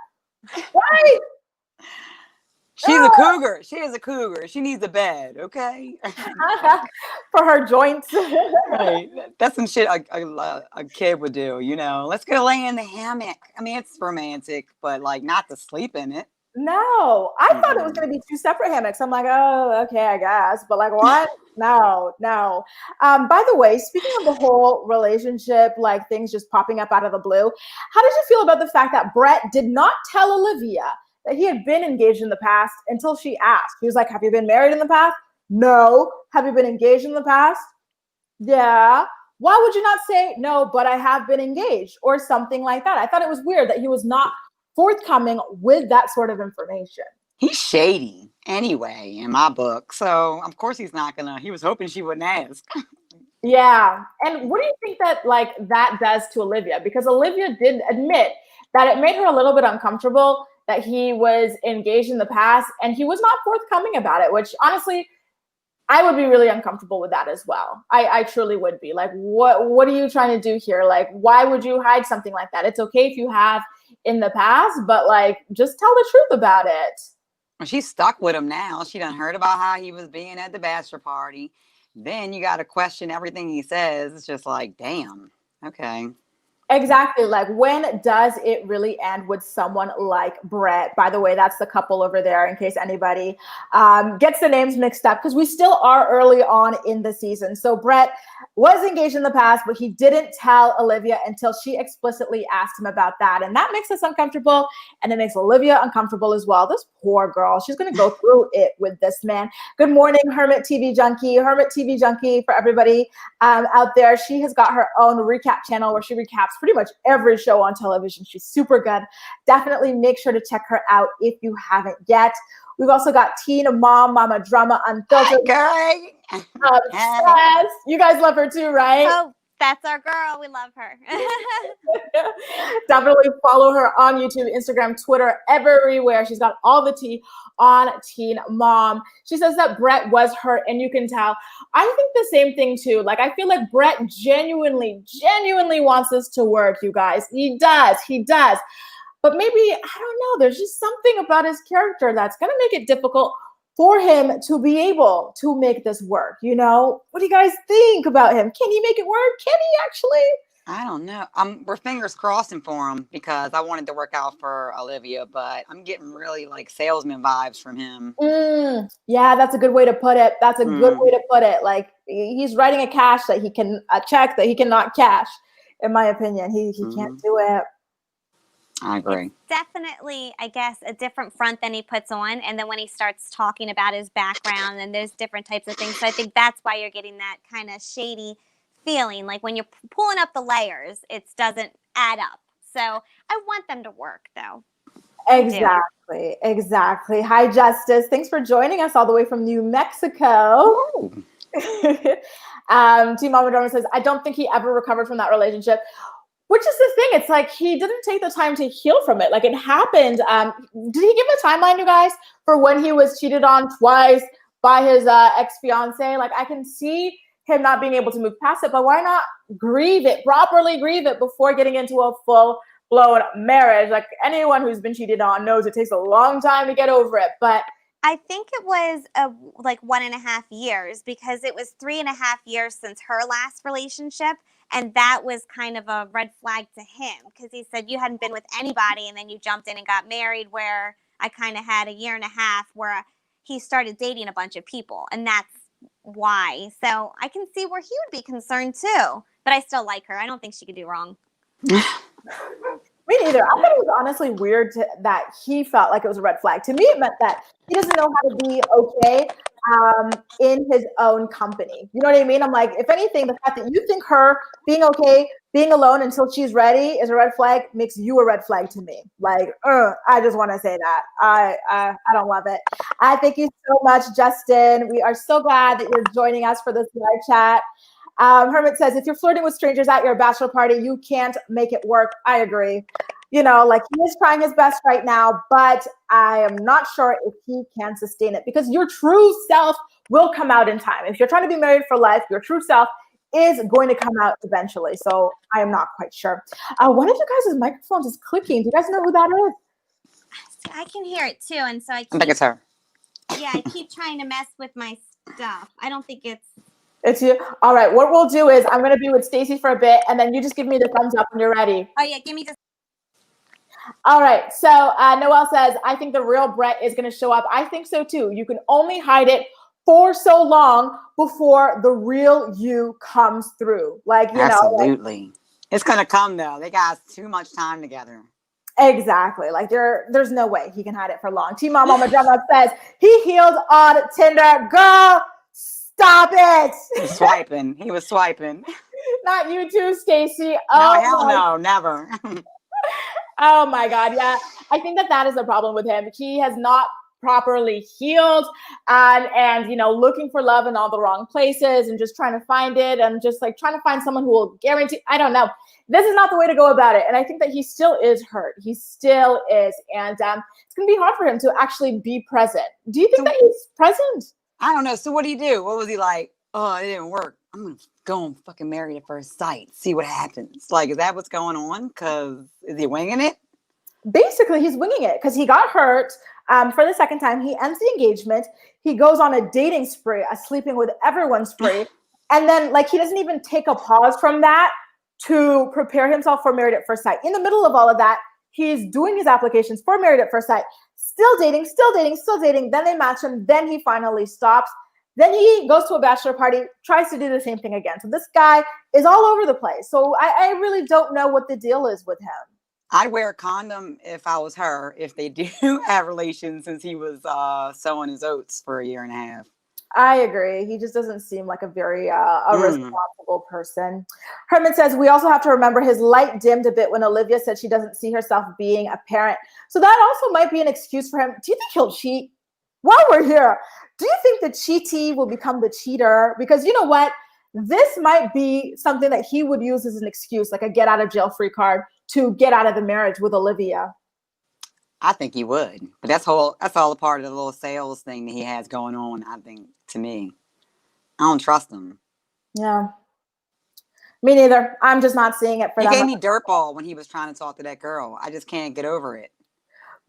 Right? She's a cougar. She is a cougar. She needs a bed, okay? For her joints. Right. That's some shit a kid would do, Let's go lay in the hammock. I mean, it's romantic, but like not to sleep in it. No, I thought it was going to be 2 separate hammocks. I'm like, oh, okay, I guess. But like, what? No. By the way, speaking of the whole relationship, like things just popping up out of the blue, how did you feel about the fact that Brett did not tell Olivia that he had been engaged in the past until she asked? He was like, have you been married in the past? No. Have you been engaged in the past? Yeah. Why would you not say, no, but I have been engaged or something like that? I thought it was weird that he was not forthcoming with that sort of information. He's shady anyway, in my book. So, of course, he's not gonna. He was hoping she wouldn't ask. Yeah. And what do you think that like that does to Olivia? Because Olivia did admit that it made her a little bit uncomfortable that he was engaged in the past and he was not forthcoming about it, which honestly, I would be really uncomfortable with that as well. I truly would be. Like, what are you trying to do here? Like, why would you hide something like that? It's okay if you have in the past, but like, just tell the truth about it. Well, she's stuck with him now. She done heard about how he was being at the bachelor party. Then you got to question everything he says. It's just like, damn. Okay. Exactly. Like, when does it really end with someone like Brett? By the way, that's the couple over there in case anybody gets the names mixed up, because we still are early on in the season. So Brett was engaged in the past, but he didn't tell Olivia until she explicitly asked him about that. And that makes us uncomfortable. And it makes Olivia uncomfortable as well. This poor girl, she's going to go through it with this man. Good morning, Hermit TV Junkie. Hermit TV Junkie, for everybody out there. She has got her own recap channel where she recaps pretty much every show on television. She's super good. Definitely make sure to check her out if you haven't yet. We've also got Teen Mom, Mama Drama Unfiltered. Hi, Yes. You guys love her too, right? Oh, that's our girl. We love her. Definitely follow her on YouTube, Instagram, Twitter, everywhere. She's got all the tea on Teen Mom. She says that Brett was hurt, and you can tell. I think the same thing too. Like, I feel like Brett genuinely wants this to work, you guys. He does. But maybe, I don't know, there's just something about his character that's going to make it difficult for him to be able to make this work. What do you guys think about him? Can he make it work? Can he actually? I don't know. We're fingers crossing for him because I wanted to work out for Olivia, but I'm getting really like salesman vibes from him. Yeah, that's a good way to put it. Like, he's writing a check that he cannot cash. In my opinion, he can't do it. I agree. It's definitely, I guess, a different front than he puts on. And then when he starts talking about his background and those different types of things. So I think that's why you're getting that kind of shady feeling. Like when you're pulling up the layers, it doesn't add up. So I want them to work, though. Exactly. Hi, Justice. Thanks for joining us all the way from New Mexico. Team Mama Drama says, I don't think he ever recovered from that relationship. Which is the thing. It's like he didn't take the time to heal from it. Like, it happened. Did he give a timeline, you guys, for when he was cheated on twice by his ex-fiance? Like, I can see him not being able to move past it, but why not properly grieve it before getting into a full-blown marriage? Like, anyone who's been cheated on knows it takes a long time to get over it. But I think it was like 1.5 years, because it was 3.5 years since her last relationship. And that was kind of a red flag to him, because he said you hadn't been with anybody and then you jumped in and got married, where I kind of had a year and a half where he started dating a bunch of people, and that's why. So I can see where he would be concerned too. But I still like her. I don't think she could do wrong. Me neither. I thought it was honestly weird that he felt like it was a red flag. To me, it meant that he doesn't know how to be okay in his own company. You know what I mean? I'm like, if anything, the fact that you think her being okay, being alone until she's ready is a red flag makes you a red flag to me. Like, I just want to say that. I don't love it. Thank you so much, Justin. We are so glad that you're joining us for this live chat. Hermit says, if you're flirting with strangers at your bachelor party, you can't make it work. I agree. You know, like he is trying his best right now, but I am not sure if he can sustain it because your true self will come out in time. If you're trying to be married for life, your true self is going to come out eventually. So I am not quite sure. One of you guys' microphones is clicking. Do you guys know who that is? I can hear it too. And so I think it's her. Yeah, I keep trying to mess with my stuff. I don't think it's you. All right. What we'll do is I'm going to be with Stacy for a bit, and then you just give me the thumbs up when you're ready. Oh, yeah. Give me just. All right. So Noelle says, I think the real Brett is going to show up. I think so, too. You can only hide it for so long before the real you comes through. Like, you Absolutely. know. It's going to come, though. They got too much time together. Exactly. Like there's no way he can hide it for long. T-Mom on the drama says, he healed on Tinder. Girl, stop it. He was swiping. Not you too, Stacy. No, hell no, never. Oh my God. Yeah. I think that is the problem with him. He has not properly healed and you know, looking for love in all the wrong places and just trying to find it and just like trying to find someone who will guarantee, I don't know. This is not the way to go about it. And I think that he still is hurt. He still is. And it's going to be hard for him to actually be present. Do you think that he's present? I don't know. So what do you do? What was he like? Oh, it didn't work. I'm going to go and fucking marry at first sight. See what happens. Like, is that what's going on? Because is he winging it? Basically, he's winging it because he got hurt for the second time. He ends the engagement. He goes on a dating spree, a sleeping with everyone spree. And then like he doesn't even take a pause from that to prepare himself for Married at First Sight. In the middle of all of that, he's doing his applications for Married at First Sight, still dating. Then they match him. Then he finally stops. Then he goes to a bachelor party, tries to do the same thing again. So this guy is all over the place. So I really don't know what the deal is with him. I'd wear a condom if I was her, if they do have relations, since he was sowing his oats for a year and a half. I agree. He just doesn't seem like a very responsible person. Herman says, we also have to remember his light dimmed a bit when Olivia said she doesn't see herself being a parent. So that also might be an excuse for him. Do you think he'll cheat? While we're here, do you think the cheatee will become the cheater? Because you know what? This might be something that he would use as an excuse, like a get out of jail free card to get out of the marriage with Olivia. I think he would, but that's all a part of the little sales thing that he has going on. I think, to me, I don't trust him. Yeah, me neither. I'm just not seeing it for them. He gave me dirtball when he was trying to talk to that girl. I just can't get over it.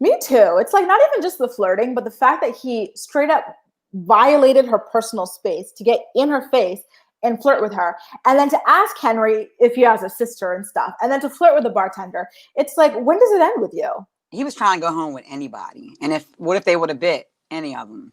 Me too. It's like not even just the flirting, but the fact that he straight up violated her personal space to get in her face and flirt with her, and then to ask Henry if he has a sister and stuff, and then to flirt with the bartender. It's like, when does it end with you? He was trying to go home with anybody. And what if they would have bit any of them?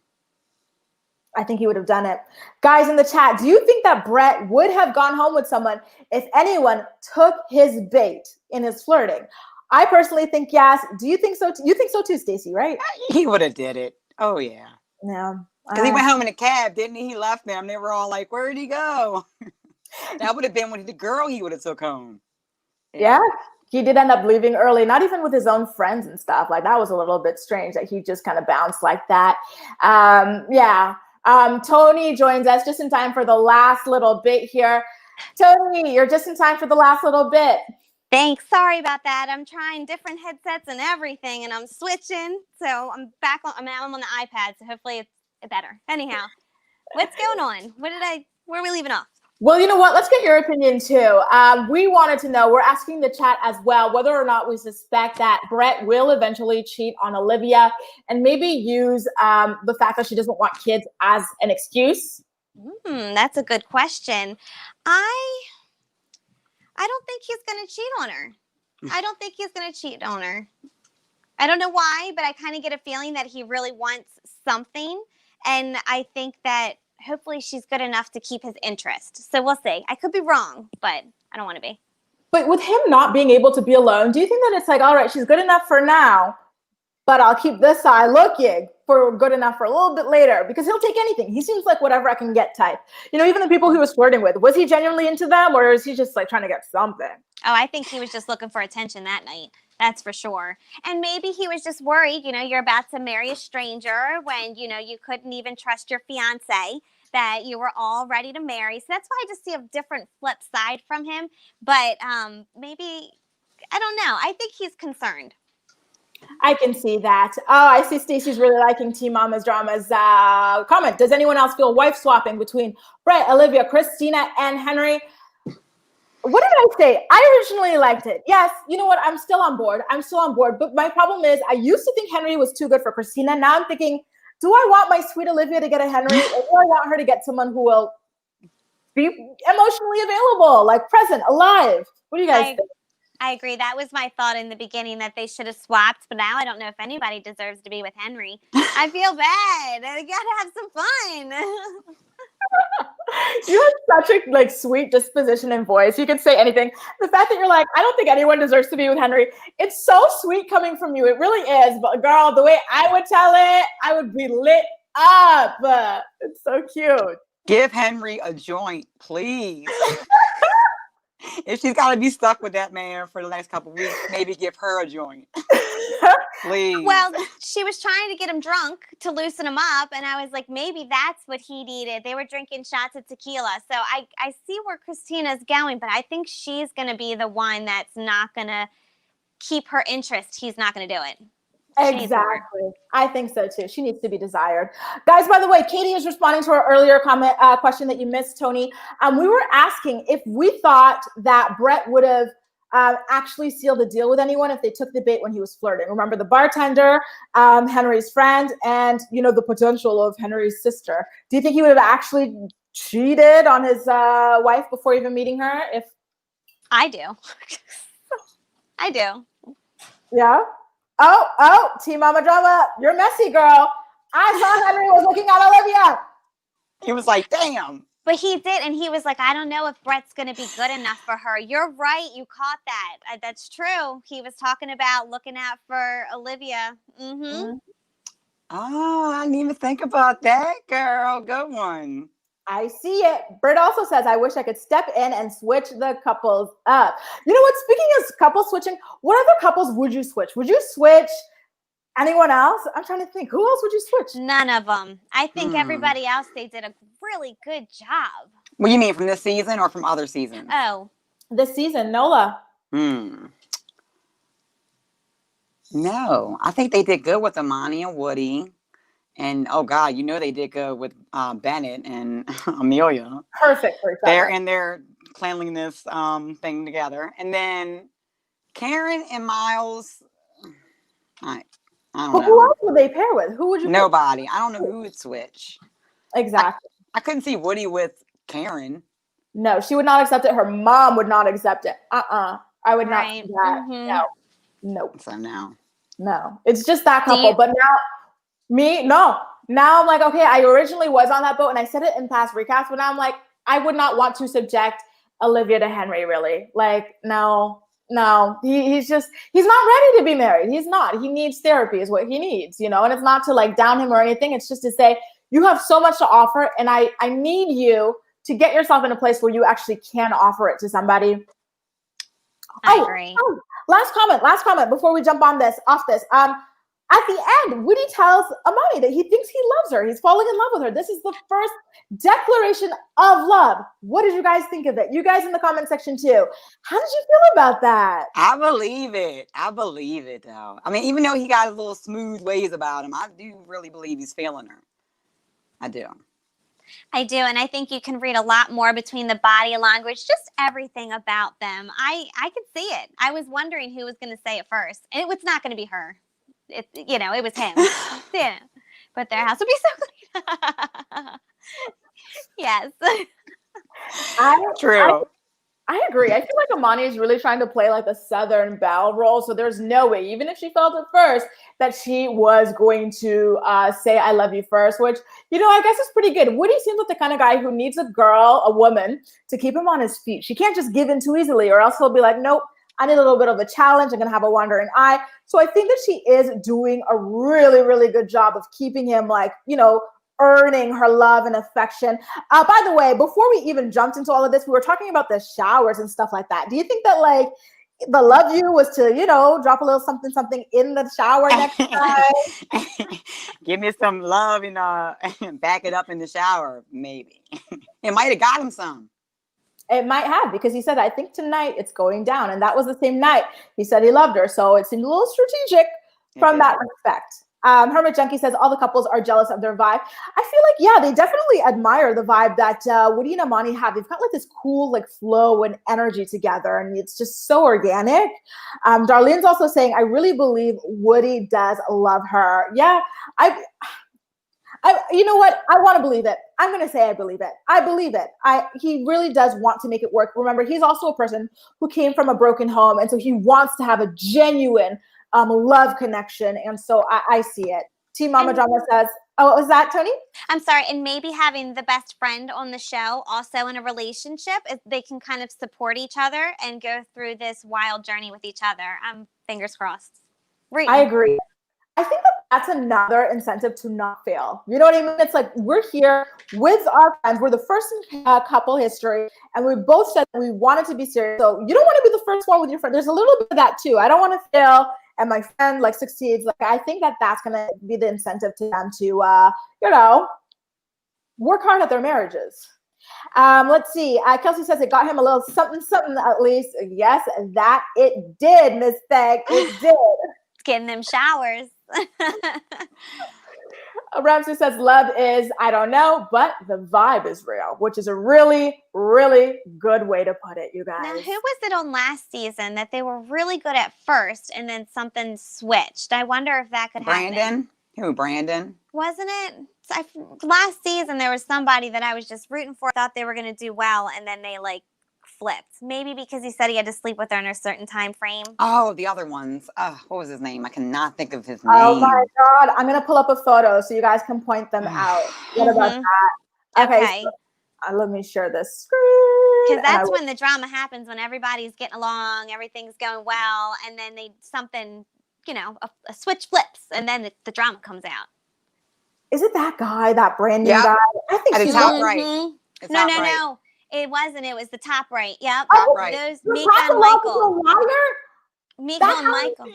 I think he would have done it. Guys in the chat, do you think that Brett would have gone home with someone if anyone took his bait in his flirting? I personally think yes. Do you think so? You think so too, Stacy, right? He would have did it. Oh, yeah. Yeah. Because he went home in a cab, didn't he? He left them. They were all like, where'd he go? That would have been with the girl he would have took home. Yeah. He did end up leaving early, not even with his own friends and stuff. Like that was a little bit strange that he just kind of bounced like that. Yeah. Toni joins us just in time for the last little bit here. Toni, you're just in time for the last little bit. Thanks. Sorry about that. I'm trying different headsets and everything, and I'm switching. So I'm back on. I'm on the iPad, so hopefully it's better. Anyhow, what's going on? Where are we leaving off? Well, you know what? Let's get your opinion too. We wanted to know, we're asking the chat as well, whether or not we suspect that Brett will eventually cheat on Olivia and maybe use the fact that she doesn't want kids as an excuse. That's a good question. I don't think he's going to cheat on her. I don't think he's going to cheat on her. I don't know why, but I kind of get a feeling that he really wants something. And I think that hopefully she's good enough to keep his interest. So we'll see. I could be wrong, but I don't want to be. But with him not being able to be alone, do you think that it's like, all right, she's good enough for now, but I'll keep this eye looking for good enough for a little bit later? Because he'll take anything. He seems like whatever I can get type. You know, even the people he was flirting with, was he genuinely into them, or is he just like trying to get something? Oh, I think he was just looking for attention that night. That's for sure. And maybe he was just worried, you know, you're about to marry a stranger when, you know, you couldn't even trust your fiance that you were all ready to marry. So that's why I just see a different flip side from him. But maybe, I don't know. I think he's concerned. I can see that. Oh, I see Stacy's really liking Team Mama's Drama's comment. Does anyone else feel wife swapping between Brett, Olivia, Christina, and Henry? What did I say? I originally liked it. Yes, you know what? I'm still on board. But my problem is I used to think Henry was too good for Christina. Now I'm thinking, do I want my sweet Olivia to get a Henry, or do I want her to get someone who will be emotionally available, like present, alive? What do you guys think? I agree. That was my thought in the beginning, that they should have swapped. But now I don't know if anybody deserves to be with Henry. I feel bad. I got to have some fun. You have such a sweet disposition and voice. You can say anything. The fact that you're like, I don't think anyone deserves to be with Henry. It's so sweet coming from you. It really is. But girl, the way I would tell it, I would be lit up. It's so cute. Give Henry a joint, please. If she's got to be stuck with that man for the next couple of weeks, maybe give her a joint. Please. Well, she was trying to get him drunk to loosen him up, and I was like, maybe that's what he needed. They were drinking shots of tequila. So I see where Christina's going, but I think she's going to be the one that's not going to keep her interest. He's not going to do it. Exactly. I think so too. She needs to be desired. Guys, by the way, Katie is responding to our earlier comment question that you missed, Toni. We were asking if we thought that Brett would have actually sealed a deal with anyone if they took the bait when he was flirting. Remember the bartender, Henry's friend, and the potential of Henry's sister. Do you think he would have actually cheated on his wife before even meeting her? If I do. I do. Yeah. Oh, Team Mama Drama, you're messy, girl. I saw Henry was looking at Olivia. He was like, damn. But he did, and he was like, I don't know if Brett's going to be good enough for her. You're right. You caught that. That's true. He was talking about looking out for Olivia. Mm-hmm. Oh, I didn't even think about that, girl. Good one. I see it. Britt also says, I wish I could step in and switch the couples up. You know what? Speaking of couple switching, what other couples would you switch? Would you switch anyone else? I'm trying to think. Who else would you switch? None of them. I think everybody else, they did a really good job. What do you mean, from this season or from other seasons? Oh. This season, Nola. No, I think they did good with Amani and Woody. And oh God, they did good with Bennett and Amelia. Perfect for each other. They're in their cleanliness thing together. And then Karen and Miles, I don't know. Who else would they pair with? Who would you? Nobody. I don't know who would switch. Exactly. I couldn't see Woody with Karen. No, she would not accept it. Her mom would not accept it. I would not do that. Mm-hmm. No. So no. No. It's just that couple. But now no. Now I'm like, okay, I originally was on that boat and I said it in past recaps, but now I'm like, I would not want to subject Olivia to Henry, really. Like, no. He's not ready to be married. He's not. He needs therapy is what he needs, and it's not to down him or anything. It's just to say, you have so much to offer and I need you to get yourself in a place where you actually can offer it to somebody. I agree. Last comment before we jump off this. At the end, Woody tells Amani that he thinks he loves her. He's falling in love with her. This is the first declaration of love. What did you guys think of it? You guys in the comment section too. How did you feel about that? I believe it though. I mean, even though he got a little smooth ways about him, I do really believe he's feeling her. I do. And I think you can read a lot more between the body language, just everything about them. I could see it. I was wondering who was going to say it first. And it's not going to be her. It was him. Yeah. But their house would be so clean. Yes. True. I agree. I feel like Amani is really trying to play like the Southern Belle role. So there's no way, even if she felt it first, that she was going to say, I love you first, which, I guess is pretty good. Woody seems like the kind of guy who needs a woman, to keep him on his feet. She can't just give in too easily, or else he'll be like, nope, I need a little bit of a challenge. I'm going to have a wandering eye. So I think that she is doing a really, really good job of keeping him like, earning her love and affection. By the way, before we even jumped into all of this, we were talking about the showers and stuff like that. Do you think that like the love you was to, drop a little something in the shower next time? Give me some love and back it up in the shower, maybe. It might have got him some. It might have, because he said, I think tonight it's going down. And that was the same night he said he loved her. So it seemed a little strategic from that respect. Hermit Junkie says all the couples are jealous of their vibe. I feel like, yeah, they definitely admire the vibe that Woody and Amani have. They've got like this cool like flow and energy together, and it's just so organic. Darlene's also saying, I really believe Woody does love her. Yeah, you know what? I want to believe it. I'm going to say I believe it. I believe it. He really does want to make it work. Remember, he's also a person who came from a broken home, and so he wants to have a genuine love connection. And so I see it. Team Mama Drama says, oh, what was that, Toni? I'm sorry. And maybe having the best friend on the show also in a relationship, they can kind of support each other and go through this wild journey with each other. Fingers crossed. I agree. I think that's another incentive to not fail. You know what I mean? It's like, we're here with our friends. We're the first in couple history, and we both said we wanted to be serious. So you don't want to be the first one with your friend. There's a little bit of that too. I don't want to fail and my friend like succeeds. Like, I think that's going to be the incentive to them to, work hard at their marriages. Let's see. Kelsey says it got him a little something at least. Yes, that it did, Miss Peg. It did. Getting them showers. Ramsey says love is, I don't know, but the vibe is real, which is a really, really good way to put it, you guys. Now, who was it on last season that they were really good at first and then something switched? I wonder if that could happen. Brandon? Who, Brandon? Wasn't it? Last season, there was somebody that I was just rooting for, thought they were going to do well, and then they like flipped. Maybe because he said he had to sleep with her in a certain time frame. Oh, the other ones. What was his name? I cannot think of his name. Oh my God. I'm going to pull up a photo so you guys can point them out. What about that? Okay. So, let me share this screen. Because that's when the drama happens, when everybody's getting along, everything's going well, and then a switch flips, and then the drama comes out. Is it that guy, that Brandon guy? I think he's top right. No. It wasn't. It was the top right. Yep. Top right. Those Mika and Michael. Mika and Michael.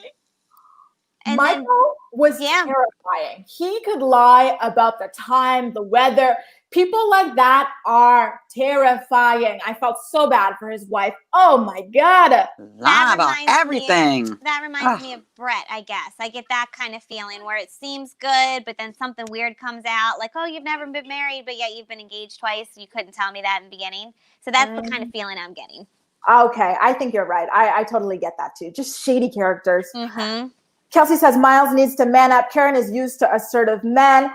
And Michael was terrifying. He could lie about the time, the weather. People like that are terrifying. I felt so bad for his wife. Oh my God. Lie about everything. That reminds me of Brett, I guess. I get that kind of feeling where it seems good, but then something weird comes out. Like, oh, you've never been married, but yet you've been engaged twice. You couldn't tell me that in the beginning. So that's the kind of feeling I'm getting. Okay. I think you're right. I totally get that too. Just shady characters. Mm-hmm. Kelsey says Miles needs to man up. Karen is used to assertive men.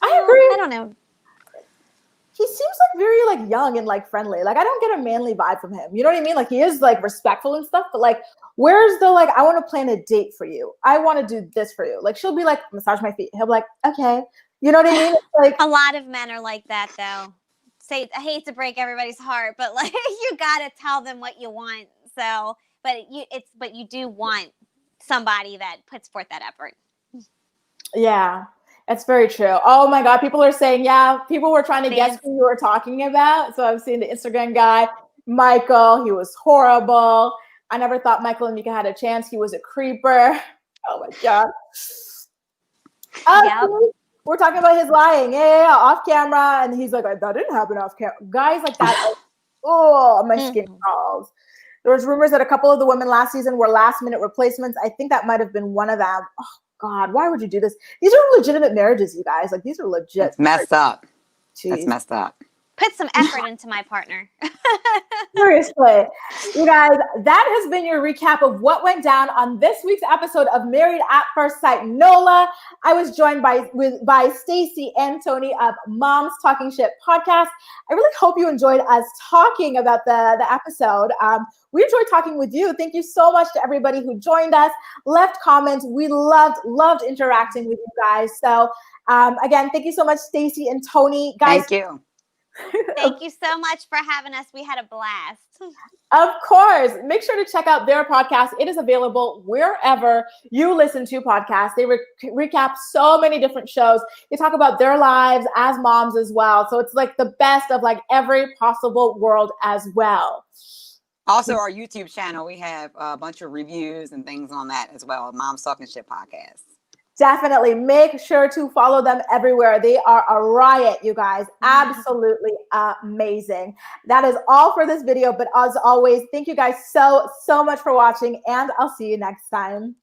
I agree. I don't know. He seems like very like young and like friendly. Like, I don't get a manly vibe from him. You know what I mean? Like, he is like respectful and stuff, but like, where's the like, I want to plan a date for you. I want to do this for you. Like, she'll be like, massage my feet. He'll be like, okay. You know what I mean? It's like, a lot of men are like that though. I hate to break everybody's heart, but like, you gotta tell them what you want. So, but you do want somebody that puts forth that effort. Yeah. That's very true. Oh my God. People are saying, people were trying to guess who you were talking about. So I've seen the Instagram guy, Michael. He was horrible. I never thought Michael and Mika had a chance. He was a creeper. Oh my God. We're talking about his lying. Yeah, off camera. And he's like, that didn't happen off camera. Guys like that. My skin crawls. There was rumors that a couple of the women last season were last minute replacements. I think that might have been one of them. Oh, God, why would you do this? These are legitimate marriages, you guys. Like, these are legit. It's messed up. Jeez. It's messed up. put some effort into my partner. Seriously. You guys, that has been your recap of what went down on this week's episode of Married at First Sight NOLA. I was joined by Stacy and Toni of Moms Talking Shit podcast. I really hope you enjoyed us talking about the episode. We enjoyed talking with you. Thank you so much to everybody who joined us, left comments. We loved interacting with you guys. So again, thank you so much, Stacy and Toni. Guys, Thank you. Thank you so much for having us. We had a blast. Of course. Make sure to check out their podcast. It is available wherever you listen to podcasts. They recap so many different shows. They talk about their lives as moms as well. So it's like the best of like every possible world as well. Also, our YouTube channel, we have a bunch of reviews and things on that as well. Moms Talking Shit podcast. Definitely make sure to follow them everywhere. They are a riot, you guys. Absolutely amazing. That is all for this video. But as always, thank you guys so much for watching, and I'll see you next time.